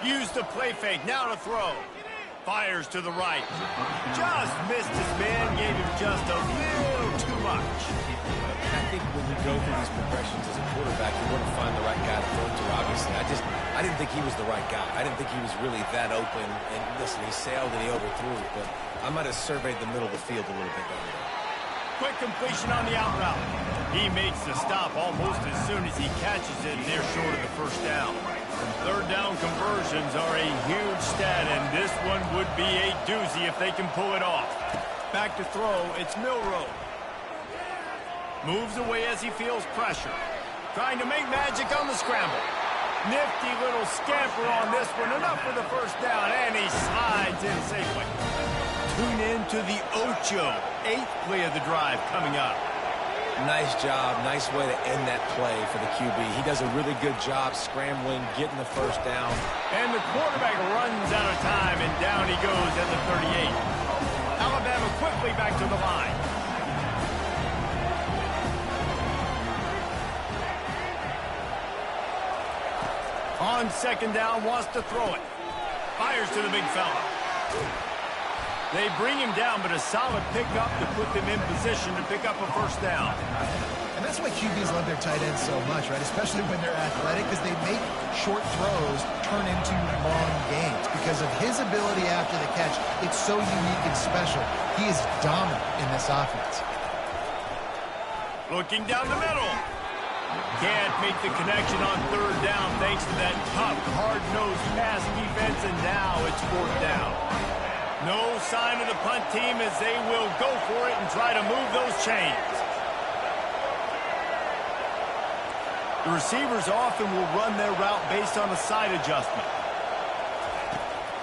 Use the play fake, now to throw. Fires to the right. Just missed his man, gave him just a little too much. I think when you go through these progressions as a quarterback, you want to find the right guy to throw to, obviously. I didn't think he was the right guy. I didn't think he was really that open. And listen, he sailed and he overthrew it, but I might have surveyed the middle of the field a little bit better. Quick completion on the out route. He makes the stop almost as soon as he catches it, and they're short of the first down. Third down conversions are a huge stat, and this one would be a doozy if they can pull it off. Back to throw, it's Milroe. Moves away as he feels pressure. Trying to make magic on the scramble. Nifty little scamper on this one, enough for the first down, and he slides in safely. Tune in to the Ocho, 8th play of the drive coming up. Nice job. Nice way to end that play for the QB. He does a really good job scrambling, getting the first down. And the quarterback runs out of time, and down he goes at the 38. Alabama quickly back to the line. On second down, wants to throw it. Fires to the big fella. They bring him down, but a solid pickup to put them in position to pick up a first down. And that's why QBs love their tight ends so much, right? Especially when they're athletic, because they make short throws turn into long gains. Because of his ability after the catch, it's so unique and special. He is dominant in this offense. Looking down the middle. Can't make the connection on third down thanks to that tough, hard-nosed pass defense, and now it's fourth down. No sign of the punt team as they will go for it and try to move those chains. The receivers often will run their route based on a side adjustment.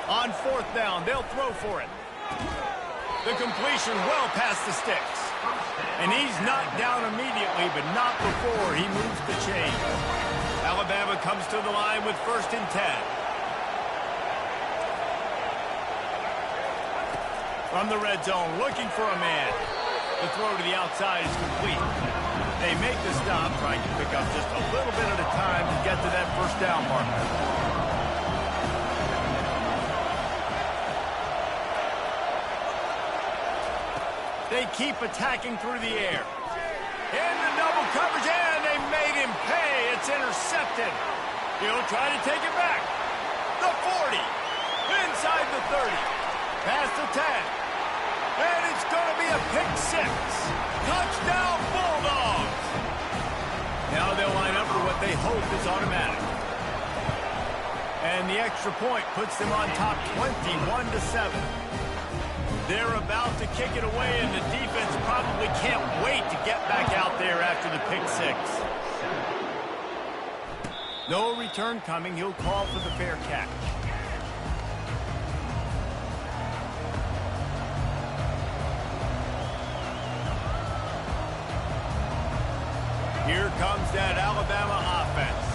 On fourth down, they'll throw for it. The completion well past the sticks. And he's knocked down immediately, but not before he moves the chain. Alabama comes to the line with 1st and 10. From the red zone, looking for a man. The throw to the outside is complete. They make the stop, trying to pick up just a little bit at a time to get to that first down marker. They keep attacking through the air. In the double coverage, and they made him pay. It's intercepted. He'll try to take it back. The 40. Inside the 30. Past the 10. And it's going to be a pick six. Touchdown, Bulldogs. Now they'll line up for what they hope is automatic. And the extra point puts them on top 21-7. They're about to kick it away, and the defense probably can't wait to get back out there after the pick six. No return coming. He'll call for the fair catch. Here comes that Alabama offense.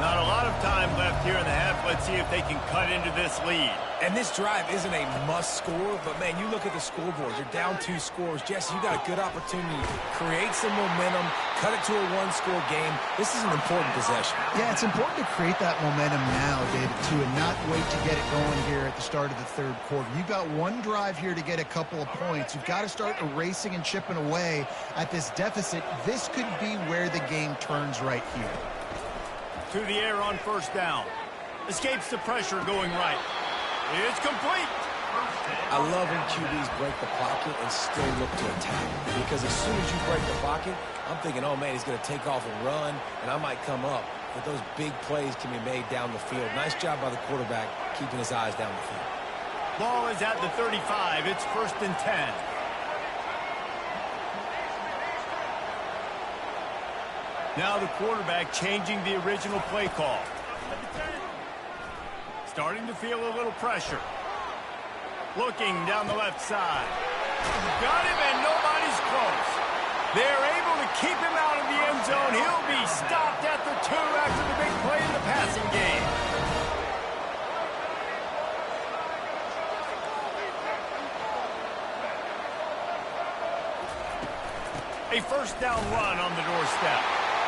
Not a lot of time left here in the half. Let's see if they can cut into this lead. And this drive isn't a must score, but man, you look at the scoreboard. You're down 2 scores. Jesse, you got a good opportunity to create some momentum, cut it to a 1-score game. This is an important possession. Yeah, it's important to create that momentum now, David, too, and not wait to get it going here at the start of the third quarter. You've got one drive here to get a couple of points. You've got to start erasing and chipping away at this deficit. This could be where the game turns right here. To the air on first down. Escapes the pressure going right. It's complete. I love when QBs break the pocket and still look to attack. Because as soon as you break the pocket, I'm thinking, oh, man, he's going to take off and run, and I might come up. But those big plays can be made down the field. Nice job by the quarterback keeping his eyes down the field. Ball is at the 35. It's 1st and 10. Now the quarterback changing the original play call. Starting to feel a little pressure. Looking down the left side. Got him, and nobody's close. They're able to keep him out of the end zone. He'll be stopped at the 2 after the big play in the passing game. A first down run on the doorstep.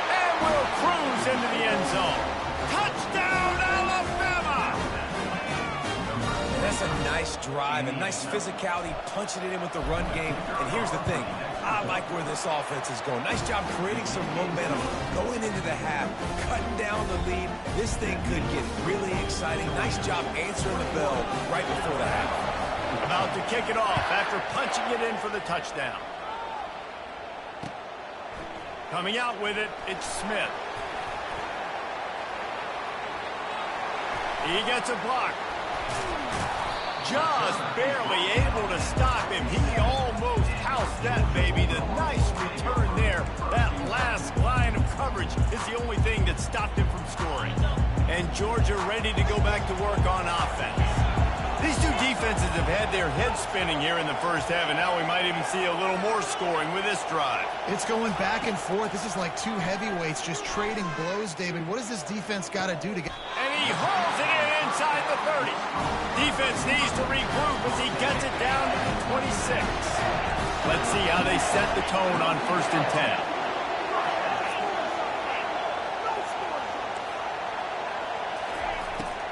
And will cruise into the end zone. Touchdown, Alabama! And that's a nice drive, a nice physicality, punching it in with the run game. And here's the thing. I like where this offense is going. Nice job creating some momentum, going into the half, cutting down the lead. This thing could get really exciting. Nice job answering the bell right before the half. About to kick it off after punching it in for the touchdown. Coming out with it, it's Smith. He gets a block. Just barely able to stop him. He almost housed that baby. The nice return there. That last line of coverage is the only thing that stopped him from scoring. And Georgia ready to go back to work on offense. These two defenses have had their heads spinning here in the first half, and now we might even see a little more scoring with this drive. It's going back and forth. This is like two heavyweights just trading blows, David. What does this defense got to do to get... And he hauls it in inside the 30. Defense needs to regroup as he gets it down to the 26. Let's see how they set the tone on 1st and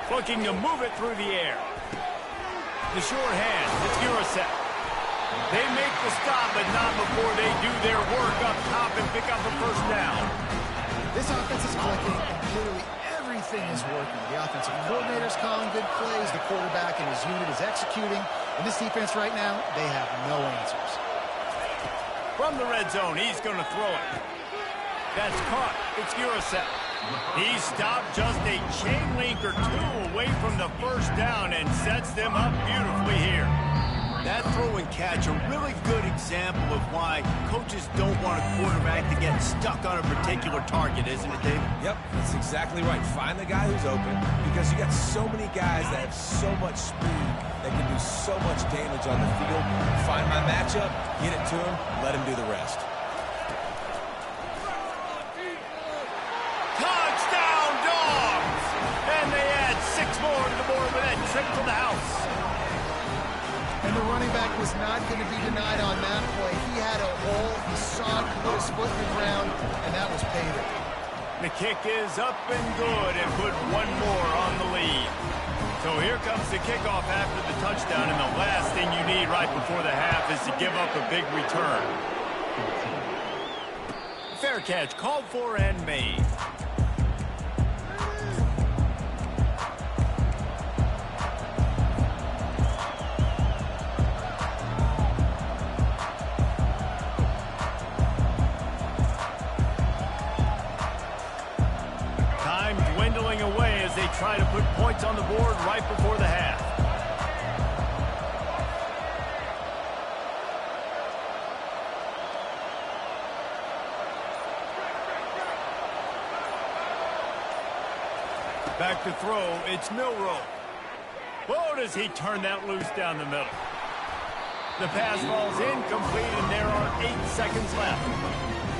10. Looking to move it through the air. The sure hand, it's Ncaa. They make the stop, but not before they do their work up top and pick up a first down. This offense is clicking, and clearly everything is working. The offensive coordinator's calling good plays. The quarterback and his unit is executing. And this defense right now, they have no answers. From the red zone, he's going to throw it. That's caught. It's Ncaa. He stopped just a chain link or two away from the first down and sets them up beautifully here. That throw and catch, a really good example of why coaches don't want a quarterback to get stuck on a particular target, isn't it, David? Yep, that's exactly right. Find the guy who's open, because you got so many guys that have so much speed that can do so much damage on the field. Find my matchup, get it to him, let him do the rest. Touchdown, Dogs! And they add 6 more to the board with that trip to the house. And the running back was not going to be denied on that play. He had a hole, he saw it, put his foot in the ground, and that was payday. The kick is up and good and put 1 more on the lead. So here comes the kickoff after the touchdown, and the last thing you need right before the half is to give up a big return. Fair catch, called for and made. Away as they try to put points on the board right before the half. Back to throw, it's Milroe. Whoa, does he turn that loose down the middle. The pass falls incomplete, and there are 8 seconds left.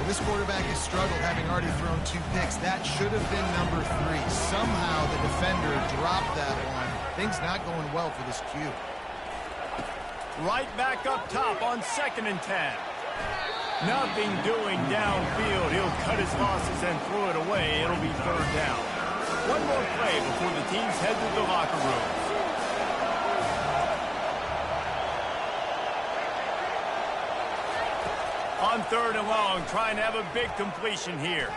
This quarterback has struggled, having already thrown 2 picks. That should have been number 3. Somehow the defender dropped that one. Things not going well for this Q. Right back up top on 2nd and 10. Nothing doing downfield. He'll cut his losses and throw it away. It'll be 3rd down. 1 more play before the teams head to the locker room. On 3rd and long, trying to have a big completion here.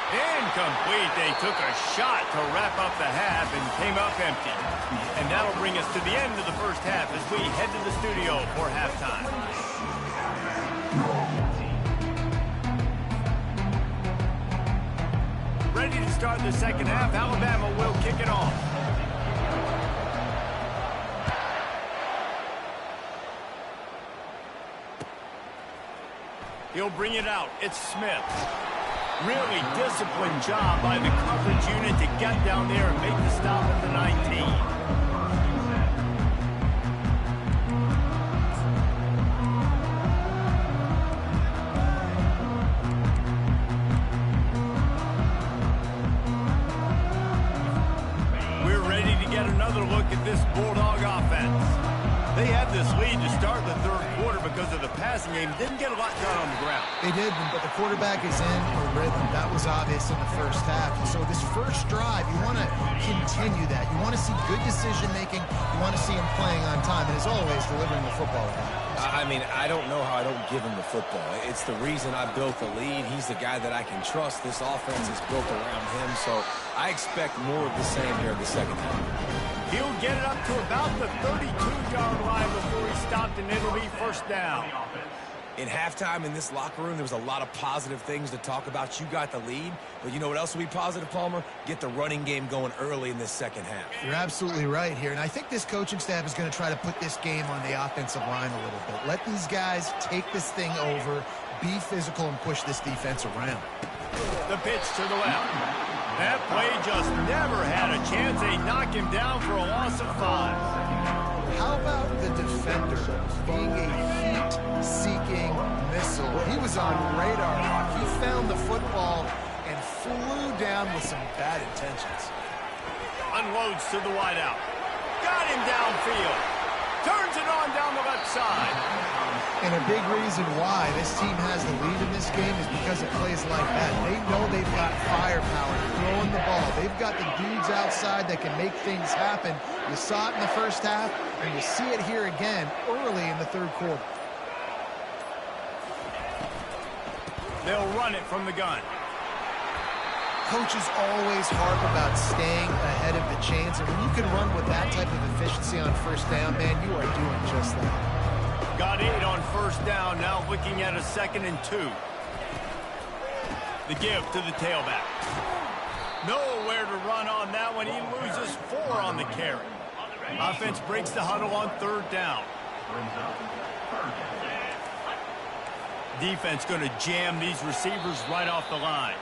Incomplete. They took a shot to wrap up the half and came up empty. And that'll bring us to the end of the first half as we head to the studio for halftime. Ready to start the second half. Alabama will kick it off. He'll bring it out. It's Smith. Really disciplined job by the coverage unit to get down there and make the stop at the 19. We're ready to get another look at this Bulldog offense. They had this lead to start the third quarter because of the passing game. Didn't get a lot done on the ground. They did, but the quarterback is in a rhythm. That was obvious in the first half. And so this first drive, you want to continue that. You want to see good decision-making. You want to see him playing on time. And as always, delivering the football. I mean, I don't know how I don't give him the football. It's the reason I built the lead. He's the guy that I can trust. This offense is built around him, so I expect more of the same here in the second half. He'll get it up to about the 32-yard line before he stopped, and it'll be first down. In halftime in this locker room, there was a lot of positive things to talk about. You got the lead, but you know what else will be positive, Palmer? Get the running game going early in this second half. You're absolutely right here, and I think this coaching staff is going to try to put this game on the offensive line a little bit. Let these guys take this thing over, be physical, and push this defense around. The pitch to the left. That play just never had a chance. They knock him down for a loss of 5. How about the defender being a heat-seeking missile? He was on radar lock. He found the football and flew down with some bad intentions. Unloads to the wideout. Got him downfield. Turns it on down the left side. And a big reason why this team has the lead in this game is because it plays like that. They know they've got firepower throwing the ball. They've got the dudes outside that can make things happen. You saw it in the first half, and you see it here again early in the third quarter. They'll run it from the gun. Coaches always harp about staying ahead of the chains, and when you can run with that type of efficiency on first down, man, you are doing just that. Got 8 on first down, now looking at a 2nd and 2. The give to the tailback. Nowhere to run on that one. He loses 4 on the carry. Offense breaks the huddle on third down. Defense going to jam these receivers right off the line.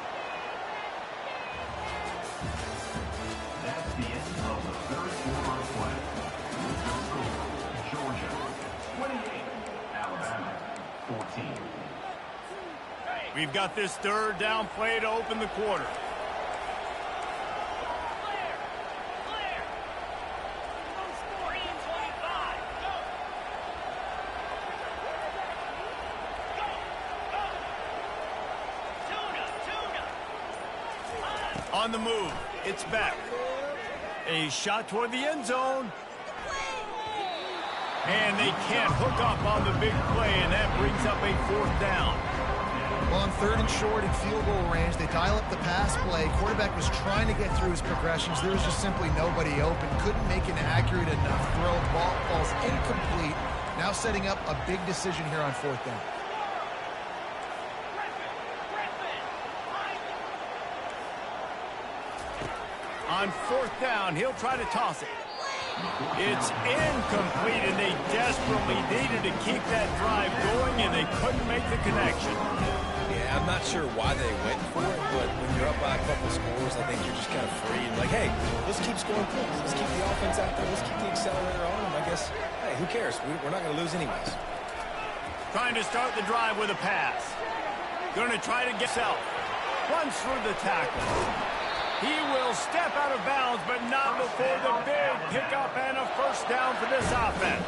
That's the end of the third quarter of play. Georgia 28, Alabama 14. We've got this third down play to open the quarter. On the move, it's back. A shot toward the end zone. And they can't hook up on the big play, and that brings up a 4th down. Well, on 3rd and short in field goal range, they dial up the pass play. Quarterback was trying to get through his progressions. There was just simply nobody open. Couldn't make an accurate enough throw. Ball falls incomplete. Now setting up a big decision here on 4th down. On 4th down, he'll try to toss it. It's incomplete, and they desperately needed to keep that drive going, and they couldn't make the connection. Yeah, I'm not sure why they went for it, but when you're up by a couple scores, I think you're just kind of free. And like, hey, let's keep scoring points. Let's keep the offense out there. Let's keep the accelerator on. And I guess, hey, who cares? We're not going to lose anyways. Trying to start the drive with a pass. Going to try to get self. Runs through the tackle. He will step out of bounds, but not before the big pickup and a first down for this offense.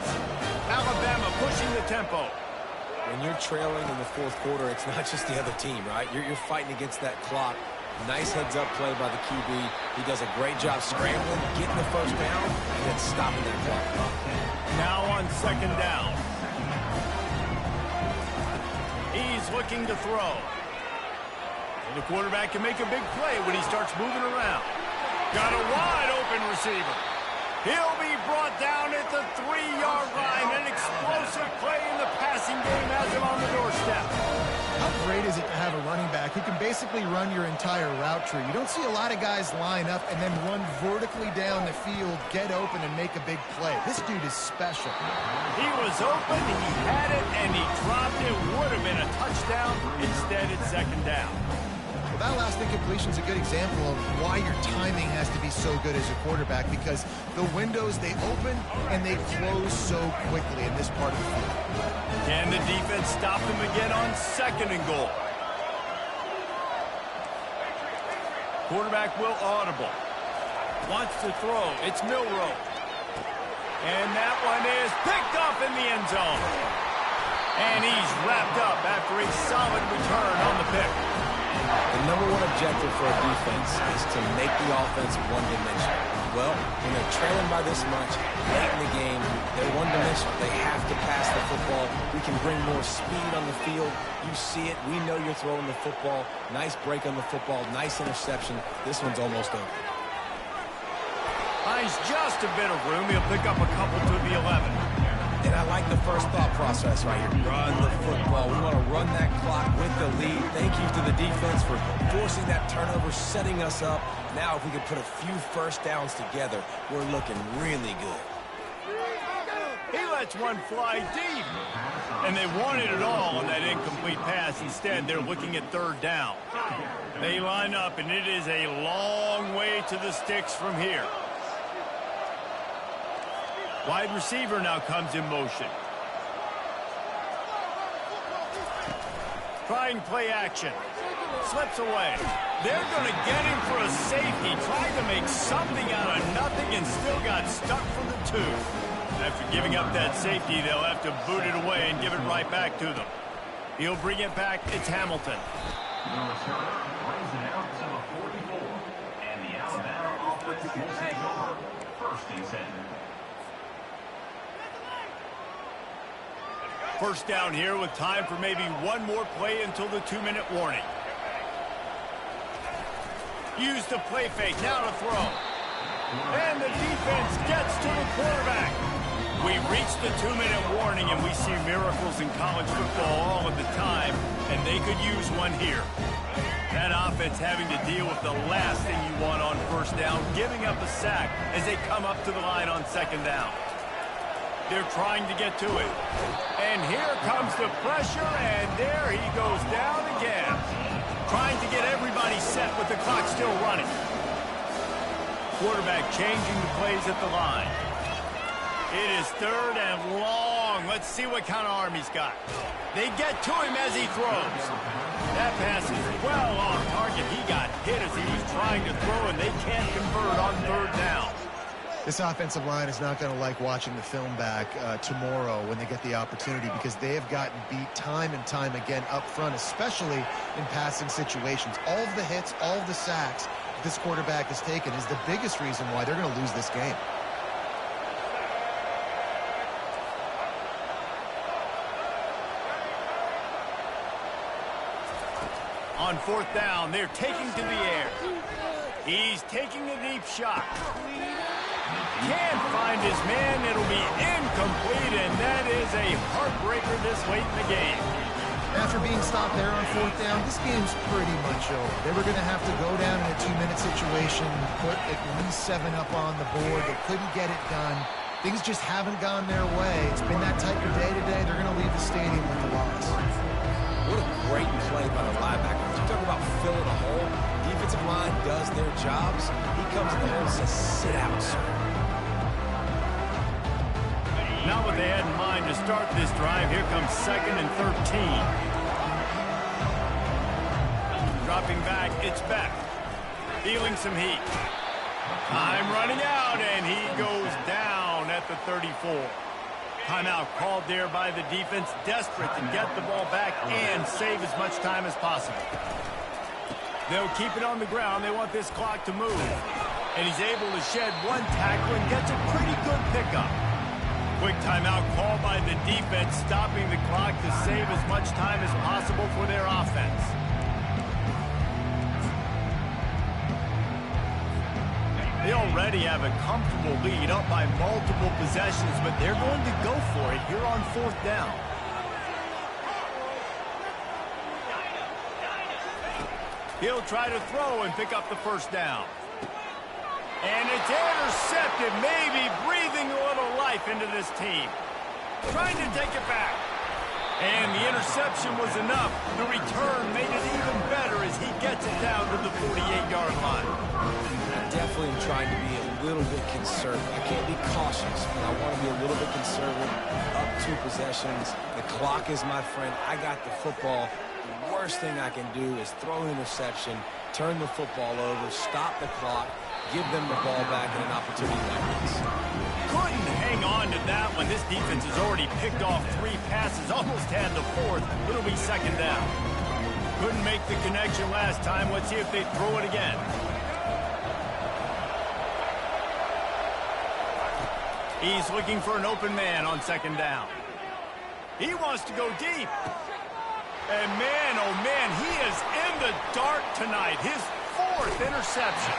Alabama pushing the tempo. When you're trailing in the 4th quarter, it's not just the other team, right? You're fighting against that clock. Nice heads-up play by the QB. He does a great job scrambling, getting the first down, and then stopping that clock. Now on 2nd down. He's looking to throw. The quarterback can make a big play when he starts moving around. Got a wide open receiver. He'll be brought down at the 3-yard line. An explosive play in the passing game has him on the doorstep. How great is it to have a running back who can basically run your entire route tree? You don't see a lot of guys line up and then run vertically down the field, get open, and make a big play. This dude is special. He was open, he had it, and he dropped it. Would have been a touchdown. Instead, it's 2nd down. That last incompletion is a good example of why your timing has to be so good as a quarterback, because the windows, they open and they close so quickly in this part of the field. Can the defense stop him again on 2nd and goal? Quarterback will audible. Wants to throw. It's Milroe. And that one is picked up in the end zone. And he's wrapped up after a solid return on the pick. The number one objective for a defense is to make the offense one-dimensional. Well, when they're trailing by this much, late in the game, they're one-dimensional. They have to pass the football. We can bring more speed on the field. You see it. We know you're throwing the football. Nice break on the football. Nice interception. This one's almost over. Finds just a bit of room. He'll pick up a couple to the 11. And I like the first thought process right here. Run the football. We want to run that clock with the lead. Thank you to the defense for forcing that turnover, setting us up. Now if we could put a few first downs together, we're looking really good. He lets one fly deep. And they wanted it all on that incomplete pass. Instead, they're looking at third down. They line up, and it is a long way to the sticks from here. Wide receiver now comes in motion. Trying play action. Slips away. They're going to get him for a safety. Tried to make something out of nothing and still got stuck for the 2. After giving up that safety, they'll have to boot it away and give it right back to them. He'll bring it back. It's Hamilton. The returner brings it out to the 44. And the Alabama offense will take over. First and 10. First down here with time for maybe one more play until the 2-minute warning. Use the play fake, now to throw. And the defense gets to the quarterback. We reached the 2-minute warning, and we see miracles in college football all of the time, and they could use one here. That offense having to deal with the last thing you want on first down, giving up a sack as they come up to the line on second down. They're trying to get to it. And here comes the pressure, and there he goes down again. Trying to get everybody set with the clock still running. Quarterback changing the plays at the line. It is third and long. Let's see what kind of arm he's got. They get to him as he throws. That pass is well off target. He got hit as he was trying to throw, and they can't convert on third down. This offensive line is not going to like watching the film back tomorrow when they get the opportunity, because they have gotten beat time and time again up front, especially in passing situations. All of the hits, all of the sacks this quarterback has taken is the biggest reason why they're going to lose this game. On fourth down, they're taking to the air. He's taking a deep shot. Can't find his man. It'll be incomplete, and that is a heartbreaker this late in the game. After being stopped there on fourth down, this game's pretty much over. They were going to have to go down in a 2-minute situation, put at least 7 up on the board. They couldn't get it done. Things just haven't gone their way. It's been that type of day today. They're going to leave the stadium with the loss. What a great play by the linebacker. You talk about filling a hole. Defensive line does their jobs. He comes in there and says, sit out, sir. Not what they had in mind to start this drive. Here comes 2nd and 13. Dropping back, it's Beck. Feeling some heat. Time running out, and he goes down at the 34. Timeout called there by the defense, desperate to get the ball back and save as much time as possible. They'll keep it on the ground. They want this clock to move. And he's able to shed one tackle and gets a pretty good pickup. Quick timeout called by the defense, stopping the clock to save as much time as possible for their offense. They already have a comfortable lead, up by multiple possessions, but they're going to go for it here on fourth down. He'll try to throw and pick up the first down. And it's intercepted, maybe breathing a little life into this team. Trying to take it back. And the interception was enough. The return made it even better as he gets it down to the 48-yard line. Definitely am trying to be a little bit conservative. I can't be cautious, but I want to be a little bit conservative. Up 2 possessions. The clock is my friend. I got the football. The worst thing I can do is throw an interception, turn the football over, stop the clock. give them the ball back in an opportunity like this. Couldn't hang on to that one. This defense has already picked off 3 passes, almost had the 4th. It'll be 2nd down. Couldn't make the connection last time. Let's see if they throw it again. He's looking for an open man on 2nd down. He wants to go deep. And man, oh man, he is in the dark tonight. His 4th interception.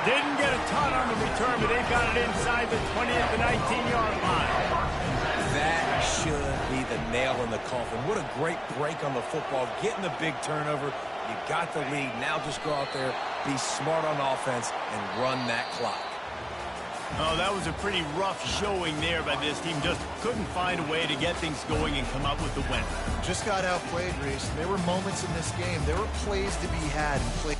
Didn't get a ton on the return, but they've got it inside the 20 at the 19-yard line. That should be the nail in the coffin. What a great break on the football. Getting the big turnover. You got the lead. Now just go out there, be smart on offense, and run that clock. Oh, that was a pretty rough showing there by this team. Just couldn't find a way to get things going and come up with the win. Just got outplayed, Reese. There were moments in this game. There were plays to be had and plays.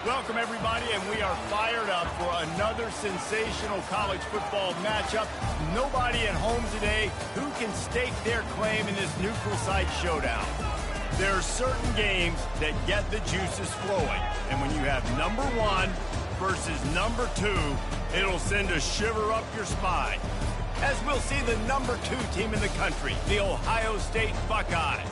Welcome, everybody, and we are fired up for another sensational college football matchup. Nobody at home today who can stake their claim in this neutral site showdown. There are certain games that get the juices flowing, and when you have number 1 versus number 2, it'll send a shiver up your spine. As we'll see the number 2 team in the country, the Ohio State Buckeyes,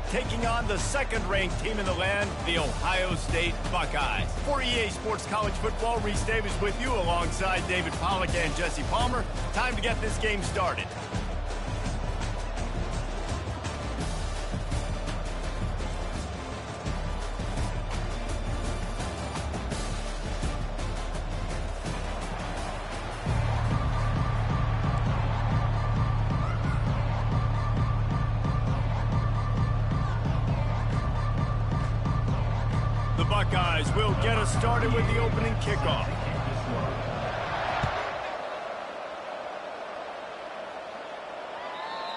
taking on the second-ranked team in the land, the Ohio State Buckeyes. For EA Sports College Football, Reese Davis with you alongside David Pollack and Jesse Palmer. Time to get this game started. The Buckeyes will get us started with the opening kickoff.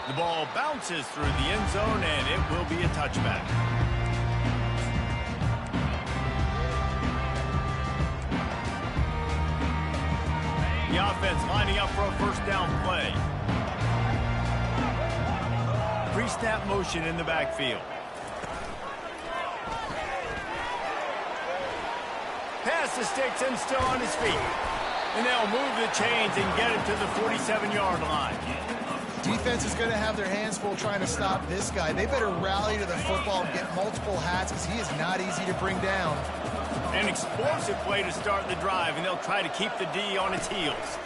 The ball bounces through the end zone, and it will be a touchback. The offense lining up for a first down play. Pre-snap motion in the backfield. Pass to sticks and still on his feet. And they'll move the chains and get it to the 47-yard line. Defense is going to have their hands full trying to stop this guy. They better rally to the football and get multiple hats because he is not easy to bring down. An explosive play to start the drive, and they'll try to keep the D on its heels.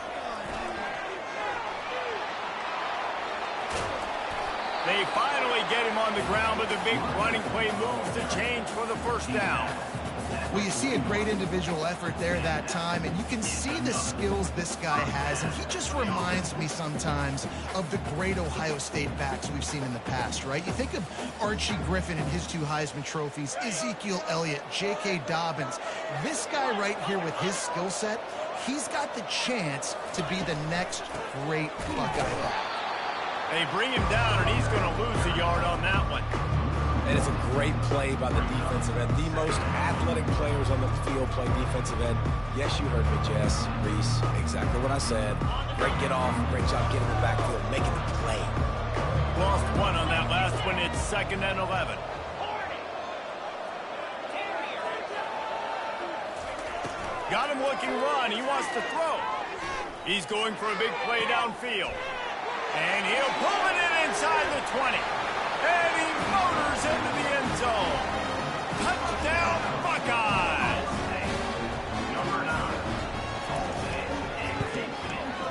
They finally get him on the ground, but the big running play moves the chains for the first down. Well, you see a great individual effort there that time, and you can see the skills this guy has, and he just reminds me sometimes of the great Ohio State backs we've seen in the past, right? You think of Archie Griffin and his 2 Heisman trophies, Ezekiel Elliott, J.K. Dobbins. This guy right here with his skill set, he's got the chance to be the next great Buckeye back. They bring him down, and he's going to lose a yard on that one. And it's a great play by the defensive end. The most athletic players on the field play defensive end. Yes, you heard me, Jess, Reese. Exactly what I said. Great get off. Great job getting the backfield, making the play. Lost 1 on that last one. It's 2nd and 11. Got him looking run. He wants to throw. He's going for a big play downfield. And he'll pull it in inside the 20. And he motors into the end zone. Touchdown, Buckeyes!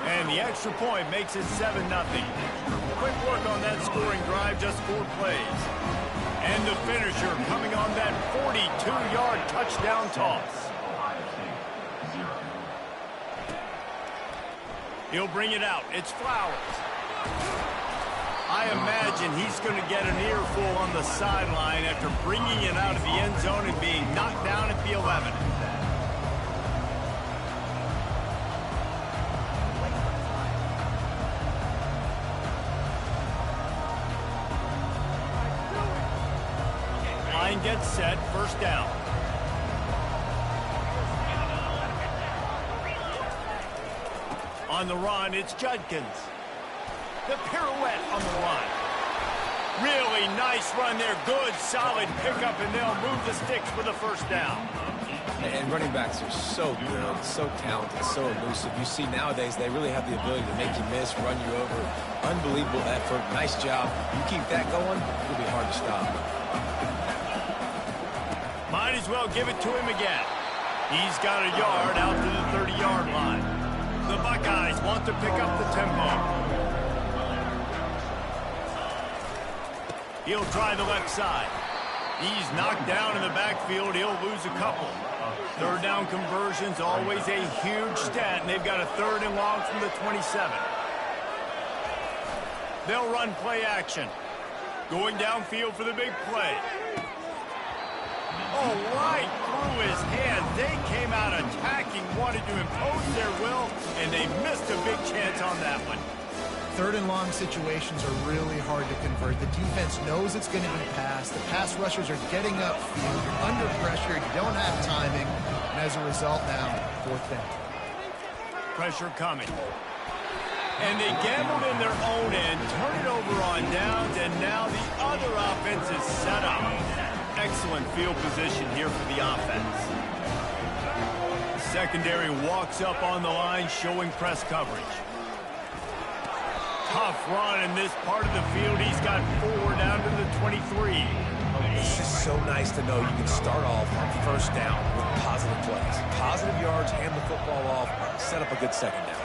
And the extra point makes it 7-0. Quick work on that scoring drive, just 4 plays. And the finisher coming on that 42-yard touchdown toss. He'll bring it out. It's Flowers. I imagine he's going to get an earful on the sideline after bringing it out of the end zone and being knocked down at the 11. Line gets set, first down. On the run, it's Judkins. The pirouette on the line. Really nice run there. Good, solid pickup, and they'll move the sticks for the first down. And running backs are so good, so talented, so elusive. You see nowadays they really have the ability to make you miss, run you over. Unbelievable effort. Nice job. You keep that going, it'll be hard to stop. Might as well give it to him again. He's got a yard out to the 30-yard line. The Buckeyes want to pick up the tempo. He'll try the left side. He's knocked down in the backfield. He'll lose a couple. Third down conversions, always a huge stat, and they've got a 3rd and long from the 27. They'll run play action. Going downfield for the big play. Oh, right through his hands. They came out attacking, wanted to impose their will, and they missed a big chance on that one. Third and long situations are really hard to convert. The defense knows it's going to be passed. The pass rushers are getting upfield. You're under pressure. You don't have timing. And as a result now, fourth down. Pressure coming. And they gambled in their own end, turn it over on downs, and now the other offense is set up. Excellent field position here for the offense. The secondary walks up on the line, showing press coverage. Tough run in this part of the field. He's got 4 down to the 23. It's just so nice to know you can start off on first down with positive plays. Positive yards, hand the football off, set up a good second down.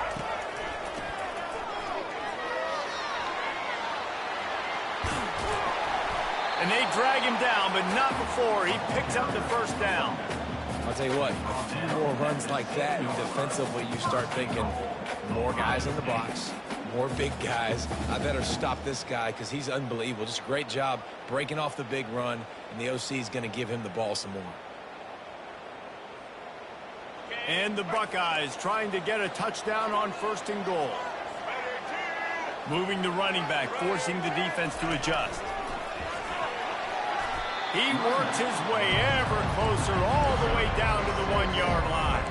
And they drag him down, but not before he picks up the first down. I'll tell you what, a few more runs like that, and defensively you start thinking more guys in the box, more big guys. I better stop this guy because he's unbelievable. Just a great job breaking off the big run, and the OC is going to give him the ball some more. And the Buckeyes trying to get a touchdown on first and goal. Moving the running back, forcing the defense to adjust. He works his way ever closer all the way down to the 1-yard line.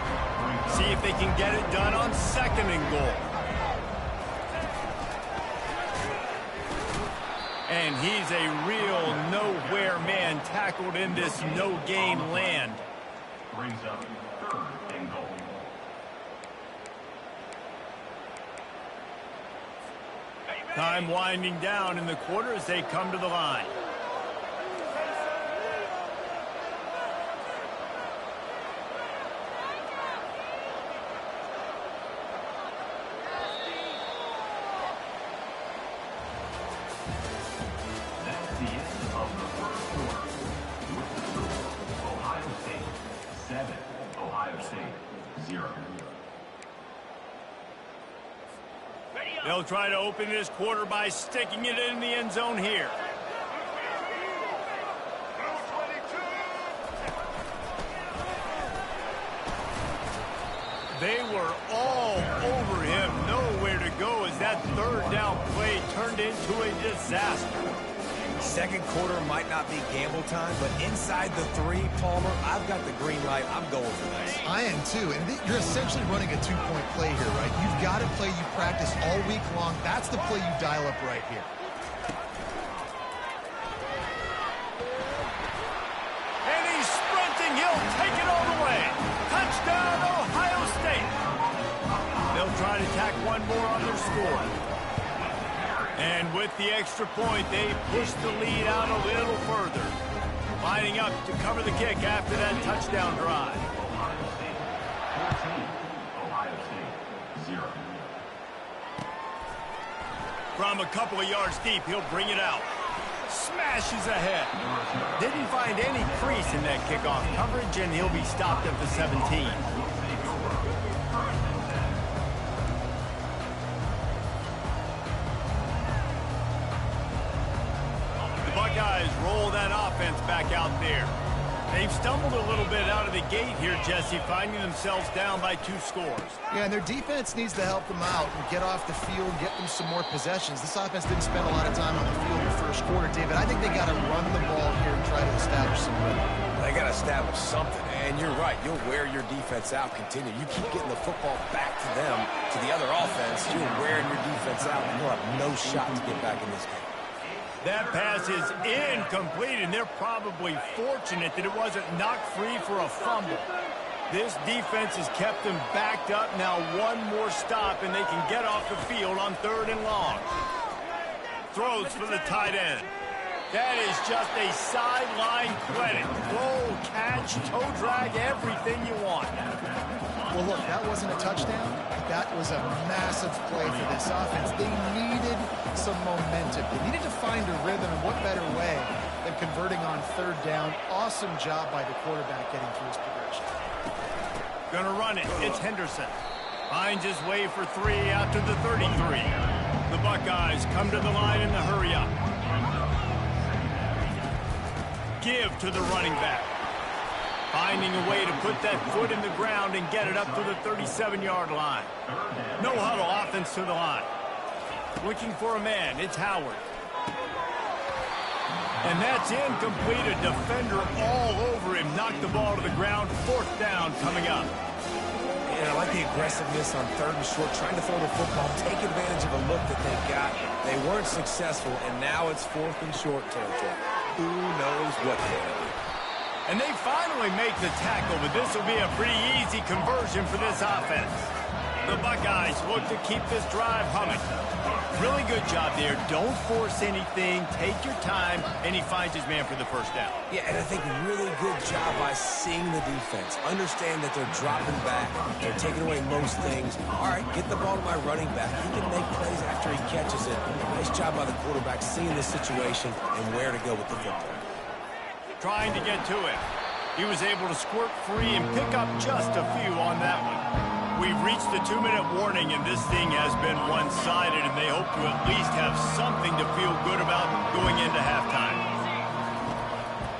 See if they can get it done on second and goal. And he's a real nowhere man tackled in this no-gain land. Brings up third and goal. Time winding down in the quarter as they come to the line. That's the end of the first quarter. With the score, Ohio State 7, Ohio State 0. They'll try to open this quarter by sticking it in the end zone here. They were all over him, nowhere to go as that third down play turned into a disaster. Second quarter might not be gamble time, but inside the 3, Palmer, I've got the green light. I'm going for this. I am too, and you're essentially running a 2-point play here, right? You've got a play you practice all week long. That's the play you dial up right here. And he's sprinting. He'll take it all the way. Touchdown, Ohio State. They'll try to tack one more on their score. And with the extra point, they push the lead out a little further. Lining up to cover the kick after that touchdown drive. Ohio State 14, Ohio State 0. From a couple of yards deep, he'll bring it out. Smashes ahead. Didn't find any crease in that kickoff coverage, and he'll be stopped at the 17. The Buckeyes roll that offense back out there. They've stumbled a little bit out of the gate here, Jesse, finding themselves down by 2 scores. Yeah, and their defense needs to help them out and get off the field, get them some more possessions. This offense didn't spend a lot of time on the field in the first quarter, David. I think they got to run the ball here and try to establish some rhythm. They got to establish something, and you're right. You'll wear your defense out, continue. You keep getting the football back to them, to the other offense, you're wearing your defense out, and you'll have no shot to get back in this game. That pass is incomplete, and they're probably fortunate that it wasn't knocked free for a fumble. This defense has kept them backed up. Now one more stop, and they can get off the field on 3rd and long. Throws for the tight end. That is just a sideline credit. Roll, catch, toe drag, everything you want. Well, look, that wasn't a touchdown. That was a massive play for this offense. They needed some momentum. They needed to find a rhythm, and what better way than converting on 3rd down. Awesome job by the quarterback getting through his progression. Gonna run it. It's Henderson. Finds his way for 3 out to the 33. The Buckeyes come to the line in the hurry up. Give to the running back. Finding a way to put that foot in the ground and get it up to the 37-yard line. No huddle offense to the line. Looking for a man. It's Howard. And that's incomplete. A defender all over him. Knocked the ball to the ground. 4th down coming up. And I like the aggressiveness on 3rd and short, trying to throw the football, take advantage of a look that they got. They weren't successful, and now it's 4th and short territory. Who knows what they're going to do? And they finally make the tackle, but this will be a pretty easy conversion for this offense. The Buckeyes look to keep this drive humming. Really good job there. Don't force anything. Take your time, and he finds his man for the 1st down. Yeah, and I think really good job by seeing the defense. Understand that they're dropping back. They're taking away most things. All right, get the ball to my running back. He can make plays after he catches it. Nice job by the quarterback seeing the situation and where to go with the football. Trying to get to it. He was able to squirt free and pick up just a few on that one. We've reached the 2-minute warning, and this thing has been one-sided, and they hope to at least have something to feel good about going into halftime.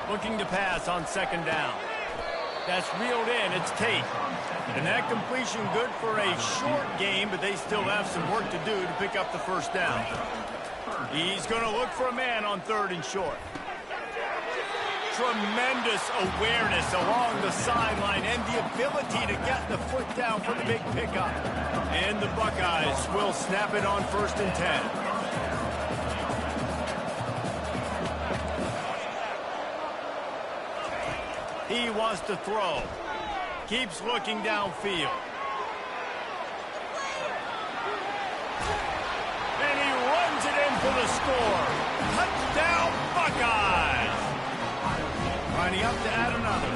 Looking to pass on 2nd down. That's reeled in. It's Tate. And that completion good for a short game, but they still have some work to do to pick up the 1st down. He's going to look for a man on 3rd and short. Tremendous awareness along the sideline and the ability to get the foot down for the big pickup. And the Buckeyes will snap it on 1st and 10. He wants to throw. Keeps looking downfield. And he runs it in for the score. Touchdown, Buckeyes! Lining up to add another.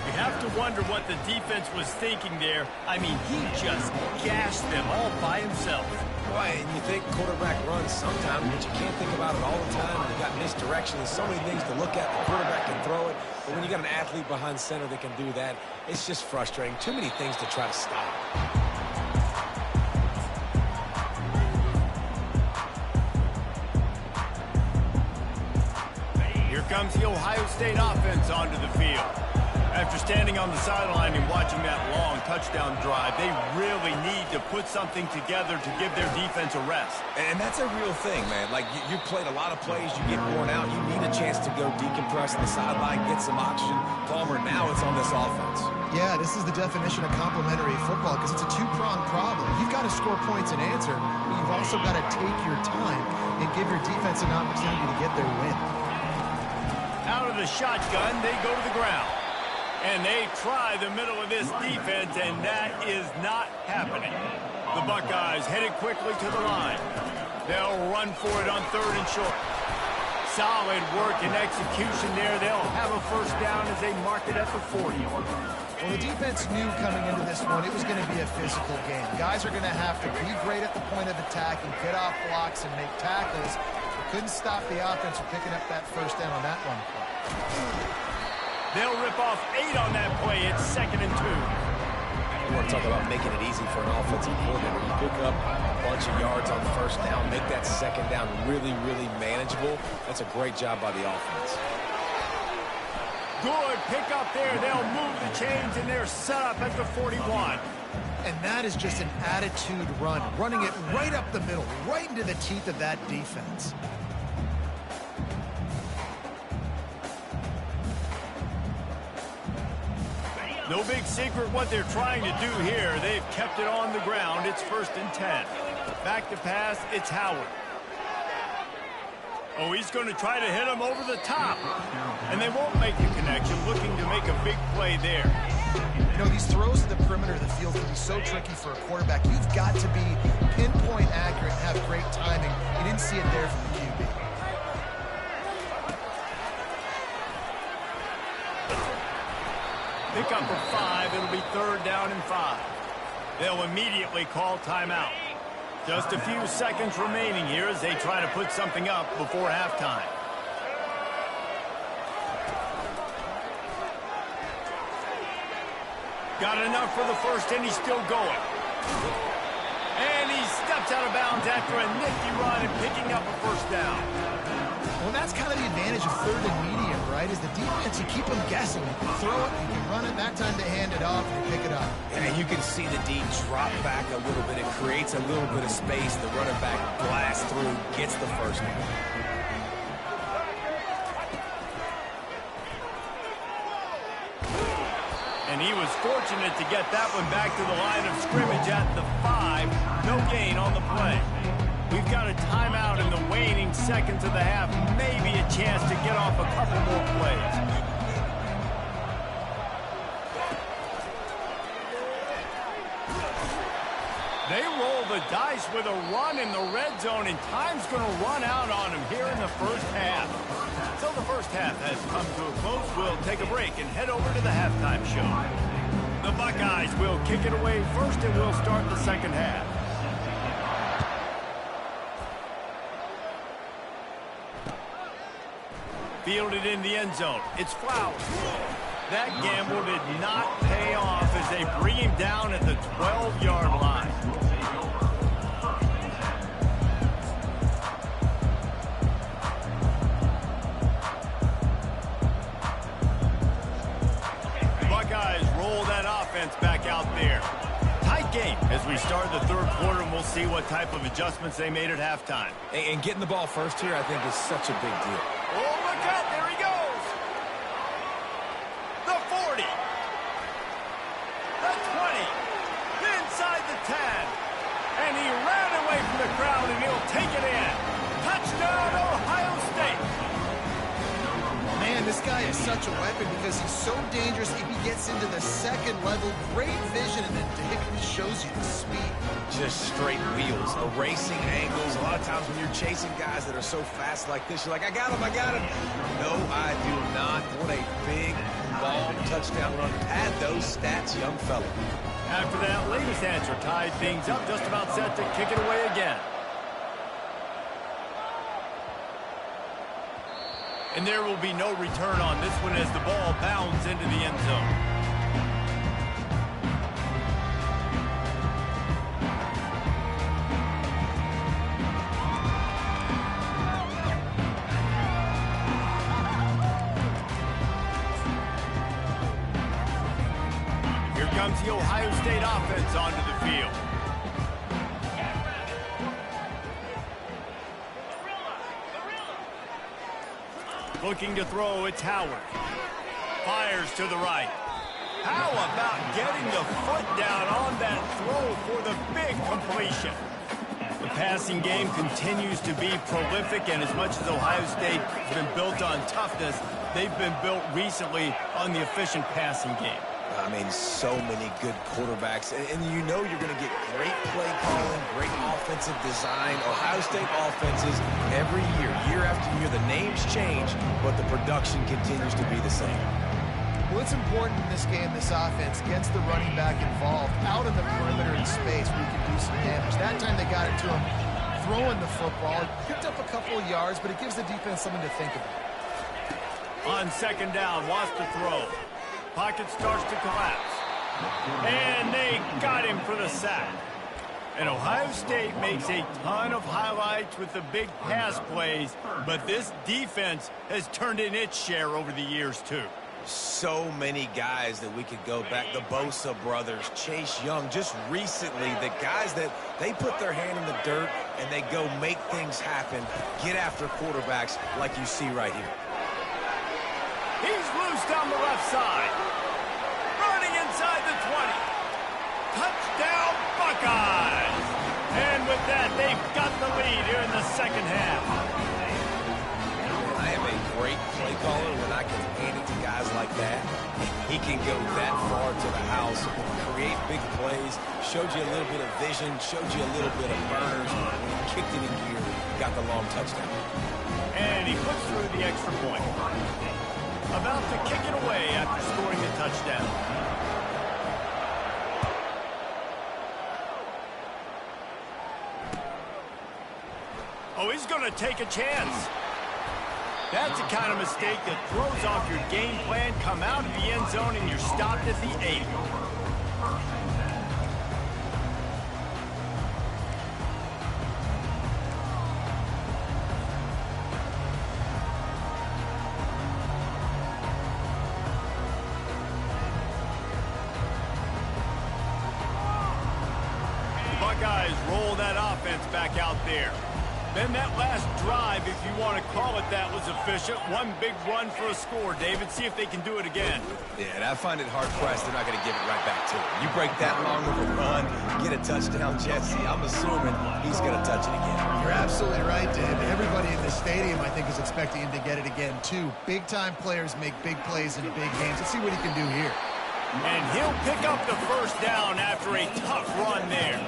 You have to wonder what the defense was thinking there. I mean, he just gashed them all by himself. Boy, and you think quarterback runs sometimes, but you can't think about it all the time. You got misdirection. There's so many things to look at. The quarterback can throw it, but when you got an athlete behind center that can do that, it's just frustrating. Too many things to try to stop. Comes the Ohio State offense onto the field. After standing on the sideline and watching that long touchdown drive, they really need to put something together to give their defense a rest. And that's a real thing, man. Like, you played a lot of plays, you get worn out, you need a chance to go decompress on the sideline, get some oxygen. Palmer, now it's on this offense. Yeah, this is the definition of complementary football because it's a two-pronged problem. You've got to score points and answer, but you've also got to take your time and give your defense an opportunity to get their win. Out of the shotgun, they go to the ground. And they try the middle of this defense, and that is not happening. The Buckeyes headed quickly to the line. They'll run for it on 3rd and short. Solid work and execution there. They'll have a 1st down as they mark it at the 40. Well, the defense knew coming into this one it was going to be a physical game. Guys are going to have to be great at the point of attack and get off blocks and make tackles. Couldn't stop the offense from picking up that 1st down on that one play. They'll rip off 8 on that play. It's 2nd and 2. You want to talk about making it easy for an offensive coordinator. You pick up a bunch of yards on 1st down, make that 2nd down really, really manageable. That's a great job by the offense. Good pick up there. They'll move the chains, and they're set up at the 41. And that is just an attitude run, running it right up the middle, right into the teeth of that defense. No big secret what they're trying to do here. They've kept it on the ground. It's 1st and 10. Back to pass, it's Howard. Oh, he's going to try to hit him over the top. And they won't make the connection, looking to make a big play there. You know, these throws to the perimeter of the field can be so tricky for a quarterback. You've got to be pinpoint accurate and have great timing. You didn't see it there from the QB. Pick up for 5. It'll be 3rd down and 5. They'll immediately call timeout. Just a few seconds remaining here as they try to put something up before halftime. Got enough for the 1st, and he's still going. And he steps out of bounds after a nifty run and picking up a 1st down. Well, that's kind of the advantage of third and medium, right? Is the defense, you keep them guessing. You can throw it, you can run it. That time they hand it off and they pick it up. And you can see the D drop back a little bit. It creates a little bit of space. The running back blasts through, gets the first one. And he was fortunate to get that one back to the line of scrimmage at the 5. No gain on the play. We've got a timeout in the waning seconds of the half. Maybe a chance to get off a couple more plays. They roll the dice with a run in the red zone, and time's going to run out on them here in the first half. So the first half has come to a close. We'll take a break and head over to the halftime show. The Buckeyes will kick it away first, and we'll start the second half. Fielded in the end zone. It's Flowers. That gamble did not pay off as they bring him down at the 12-yard line. The Buckeyes roll that offense back out there. Tight game as we start the third quarter, and we'll see what type of adjustments they made at halftime. And getting the ball first here, I think, is such a big deal. Oh, look out. There he goes. The 40. The 20. Inside the 10. And he ran away from the crowd, and he'll take it in. Touchdown, Ohio State. Man, this guy is such a weapon because he's so dangerous. If he gets into the second level, great vision, and it shows you the speed. Just straight wheels, erasing angles. A lot of times when you're chasing guys that are so fast like this, you're like, I got him, I got him. No, I do not. What a big ball touchdown run. Pad those stats, young fella. After that latest answer tied things up, just about set to kick it away again. And there will be no return on this one as the ball bounds into the end zone. Here comes the Ohio State offense onto the field. Looking to throw, it's Howard. Fires to the right. How about getting the foot down on that throw for the big completion? The passing game continues to be prolific, and as much as Ohio State has been built on toughness, they've been built recently on the efficient passing game. I mean, so many good quarterbacks. And you know you're going to get great play calling, great offensive design. Ohio State offenses every year, year after year, the names change, but the production continues to be the same. Well, it's important in this game, this offense gets the running back involved out in the perimeter in space where you can do some damage. That time they got it to him throwing the football. Picked up a couple of yards, but it gives the defense something to think about. On second down, wants to throw. Pocket starts to collapse. And they got him for the sack. And Ohio State makes a ton of highlights with the big pass plays, but this defense has turned in its share over the years, too. So many guys that we could go back. The Bosa brothers, Chase Young, just recently, the guys that they put their hand in the dirt and they go make things happen, get after quarterbacks like you see right here. He's loose down the left side. Running inside the 20. Touchdown, Buckeyes. And with that, they've got the lead here in the second half. I am a great play caller when I can hand it to guys like that. He can go that far to the house, create big plays, showed you a little bit of vision, showed you a little bit of burners. When he kicked it in gear, got the long touchdown. And he puts through the extra point. About to kick it away after scoring a touchdown. Oh, he's going to take a chance. That's the kind of mistake that throws off your game plan. Come out of the end zone and you're stopped at the 8. back out there. Then that last drive, if you want to call it that, was efficient. One big run for a score, David. See if they can do it again. Yeah, and I find it hard-pressed they're not going to give it right back to him. You break that long of a run, get a touchdown, Jesse, I'm assuming he's going to touch it again. You're absolutely right, Dave. Everybody in the stadium, I think, is expecting him to get it again, too. Big-time players make big plays in big games. Let's see what he can do here. And he'll pick up the first down after a tough run there.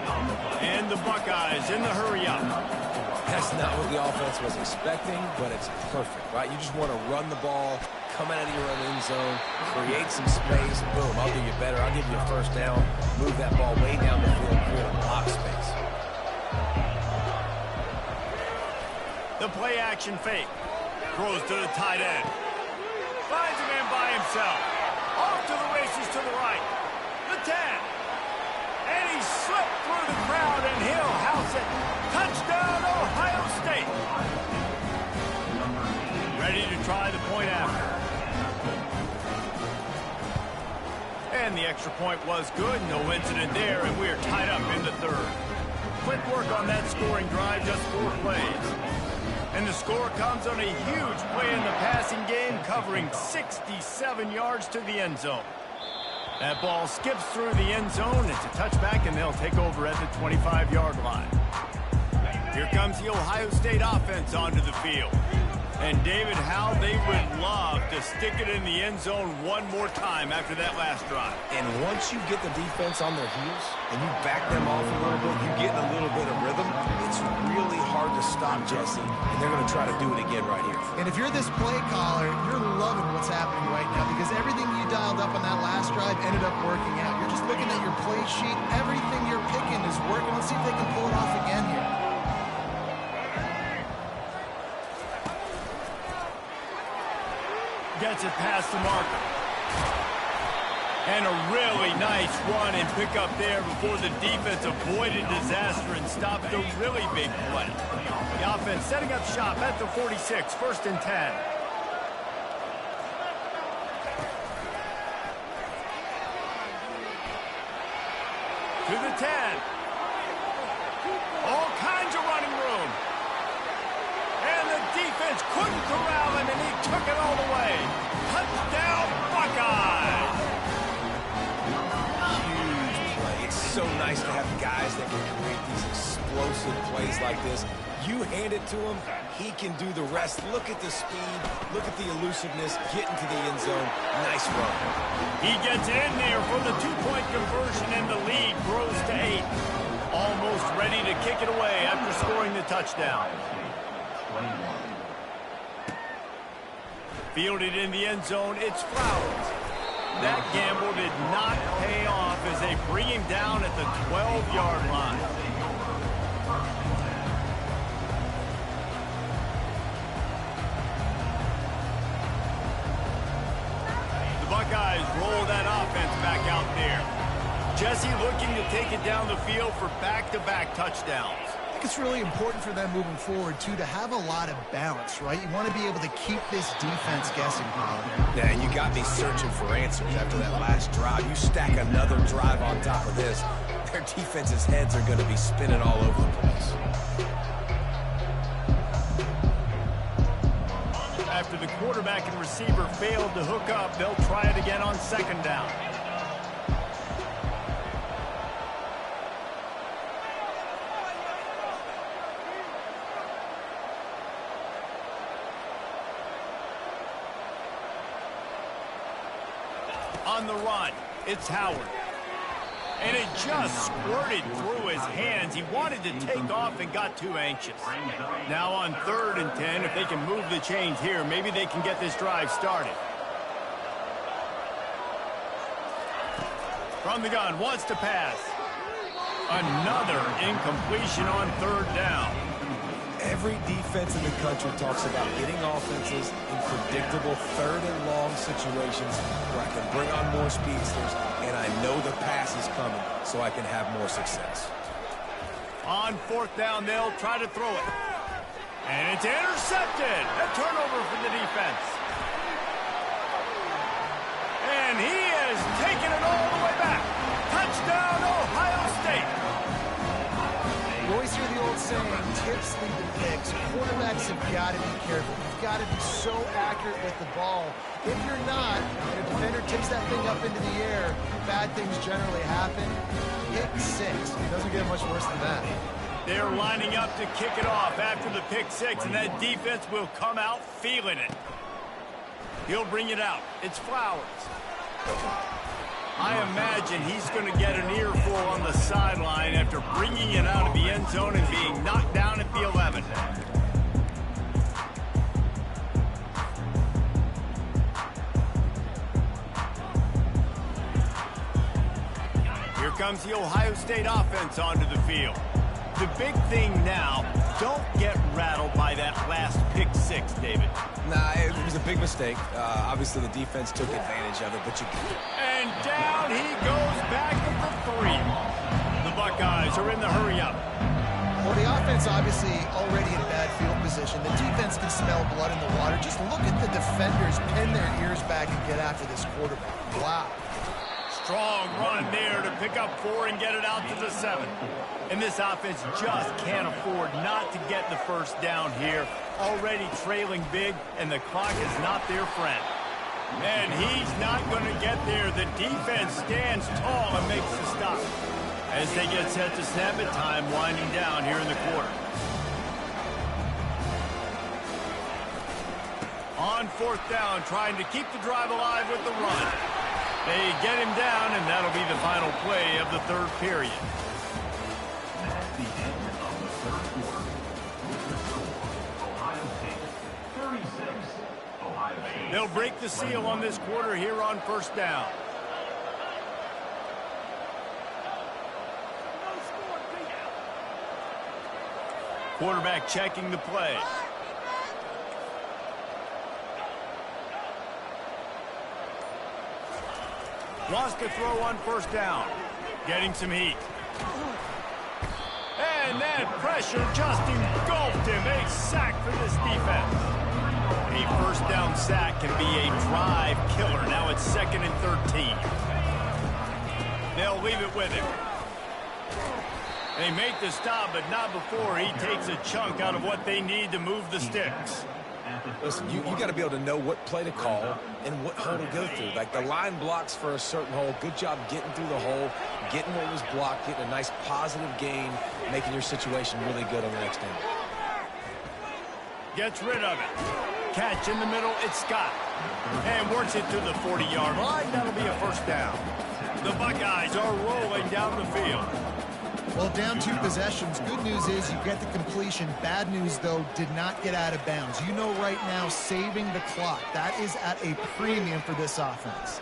And the Buckeyes in the hurry-up. That's not what the offense was expecting, but it's perfect, right? You just want to run the ball, come out of your own end zone, create some space, boom, I'll do you better. I'll give you a first down, move that ball way down the field, create a block space. The play-action fake. Throws to the tight end. Finds a man by himself. Off to the races to the right. The 10. And he slipped through the crowd, and he'll house it. Touchdown, Ohio State. Ready to try the point after. And the extra point was good. No incident there, and we are tied up in the third. Quick work on that scoring drive, just 4 plays. And the score comes on a huge play in the passing game, covering 67 yards to the end zone. That ball skips through the end zone. It's a touchback, and they'll take over at the 25-yard line. Here comes the Ohio State offense onto the field. And, David, how they would love to stick it in the end zone one more time after that last drive. And once you get the defense on their heels and you back them off a little bit, you get in a little bit of rhythm, it's really hard to stop, Jesse, and they're going to try to do it again right here. And if you're this play caller, you're loving what's happening right now because everything you dialed up on that last drive ended up working out. You're just looking at your play sheet. Everything you're picking is working. Let's see if they can pull it off again here. Gets it past the marker. And a really nice run and pick up there before the defense avoided disaster and stopped a really big play. The offense setting up shop at the 46, 1st and 10. To the 10. All kinds of running room. And the defense couldn't corral him, and he took it all the way. Touchdown, Buckeyes! Huge play. It's so nice to have guys that can create these explosive plays like this. You hand it to him, he can do the rest. Look at the speed. Look at the elusiveness. Get into the end zone. Nice run. He gets in there for the 2-point conversion, and the lead grows to 8. Almost ready to kick it away after scoring the touchdown. Fielded in the end zone, it's Flowers. That gamble did not pay off as they bring him down at the 12-yard line. The Buckeyes roll that offense back out there. Jesse looking to take it down the field for back-to-back touchdowns. I think it's really important for them moving forward, too, to have a lot of balance, right? You want to be able to keep this defense guessing, Colin. Yeah, and you got me searching for answers after that last drive. You stack another drive on top of this, their defense's heads are going to be spinning all over the place. After the quarterback and receiver failed to hook up, they'll try it again on 2nd down. On the run, it's Howard. And it just squirted through his hands. He wanted to take off and got too anxious. Now on 3rd and 10, if they can move the chains here, maybe they can get this drive started. From the gun, wants to pass. Another incompletion on 3rd down. Every defense in the country talks about getting offenses in predictable 3rd and long situations where I can bring on more speedsters and I know the pass is coming so I can have more success. On 4th down, they'll try to throw it. And it's intercepted. A turnover for the defense. And he has taken it all the way back. Touchdown, Ohio State. Roy always hear the old saying, tips lead to picks. Quarterbacks have got to be careful. You've got to be so accurate with the ball. If you're not, and a defender tips that thing up into the air, bad things generally happen. Pick 6. It doesn't get much worse than that. They're lining up to kick it off after the pick 6, and that defense will come out feeling it. He'll bring it out. It's Flowers. I imagine he's going to get an earful on the sideline after bringing it out of the end zone and being knocked down at the 11. Here comes the Ohio State offense onto the field. The big thing now, don't get rattled by that last pick 6, David. Nah, it was a big mistake. Obviously, the defense took advantage of it, but you... And down he goes back for 3. The Buckeyes are in the hurry-up. Well, the offense obviously already in bad field position. The defense can smell blood in the water. Just look at the defenders pin their ears back and get after this quarterback. Wow. Strong run there to pick up 4 and get it out to the 7. And this offense just can't afford not to get the first down here. Already trailing big, and the clock is not their friend. And he's not going to get there. The defense stands tall and makes the stop. As they get set to snap it, time winding down here in the quarter. On 4th down, trying to keep the drive alive with the run. They get him down, and that'll be the final play of the 3rd period. That's the end of the 3rd quarter. With the score, Ohio State 36, Ohio State. They'll break the seal on this quarter here on 1st down. Quarterback checking the play. Wants to throw on 1st down. Getting some heat. And that pressure just engulfed him. A sack for this defense. A 1st down sack can be a drive killer. Now it's 2nd and 13. They'll leave it with him. They make the stop, but not before he takes a chunk out of what they need to move the sticks. Listen, you got to be able to know what play to call and what hole to go through. Like the line blocks for a certain hole. Good job getting through the hole, getting what was blocked, getting a nice positive gain, making your situation really good on the next end. Gets rid of it. Catch in the middle, it's Scott. And works it to the 40-yard line. That'll be a 1st down. The Buckeyes are rolling down the field. Well, down 2 possessions. Good news is you get the completion. Bad news, though, did not get out of bounds. You know right now, saving the clock. That is at a premium for this offense.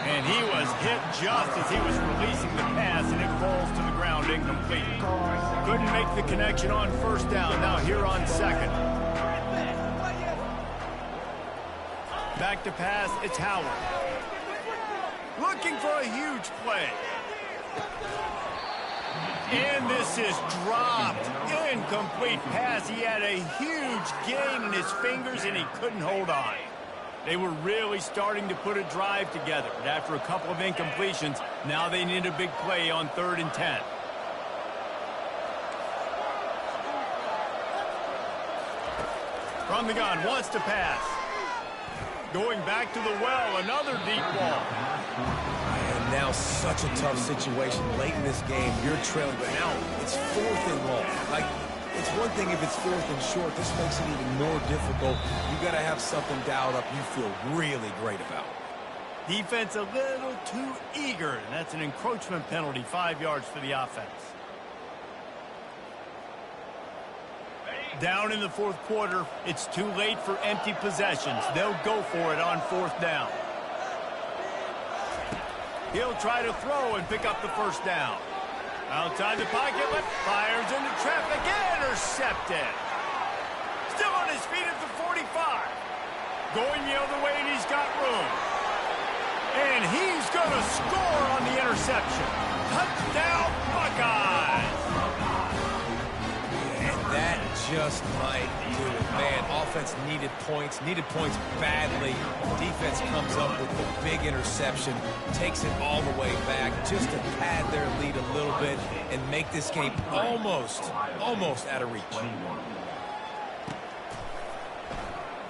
And he was hit just as he was releasing the pass, and it falls to the ground incomplete. Couldn't make the connection on 1st down. Now here on 2nd. Back to pass, it's Howard. Looking for a huge play. And this is dropped. Incomplete pass. He had a huge gain in his fingers, and he couldn't hold on. They were really starting to put a drive together. But after a couple of incompletions, now they need a big play on 3rd and 10. From the gun, wants to pass. Going back to the well, another deep ball. And now such a tough situation late in this game. You're trailing, but now it's 4th and long. Like, it's one thing if it's 4th and short. This makes it even more difficult. You got to have something dialed up you feel really great about. Defense a little too eager, and that's an encroachment penalty, 5 yards for the offense. Down in the 4th quarter, it's too late for empty possessions. They'll go for it on 4th down. He'll try to throw and pick up the 1st down. Outside the pocket, fires into traffic, intercepted. Still on his feet at the 45. Going the other way, and he's got room. And he's going to score on the interception. Touchdown, Buckeyes! And that just might do it. Man, offense. offense needed points badly. Defense comes up with the big interception, takes it all the way back just to pad their lead a little bit and make this game almost out of reach.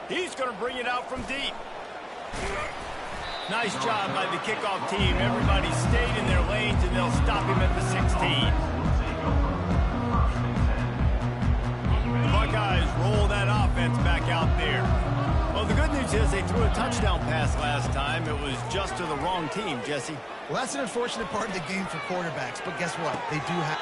He's going to bring it out from deep. Nice job by the kickoff team. Everybody stayed in their lanes, and they'll stop him at the 16. The Buckeyes roll that offense back out there. Well, the good news is they threw a touchdown pass last time. It was just to the wrong team, Jesse. Well, that's an unfortunate part of the game for quarterbacks, but guess what? They do have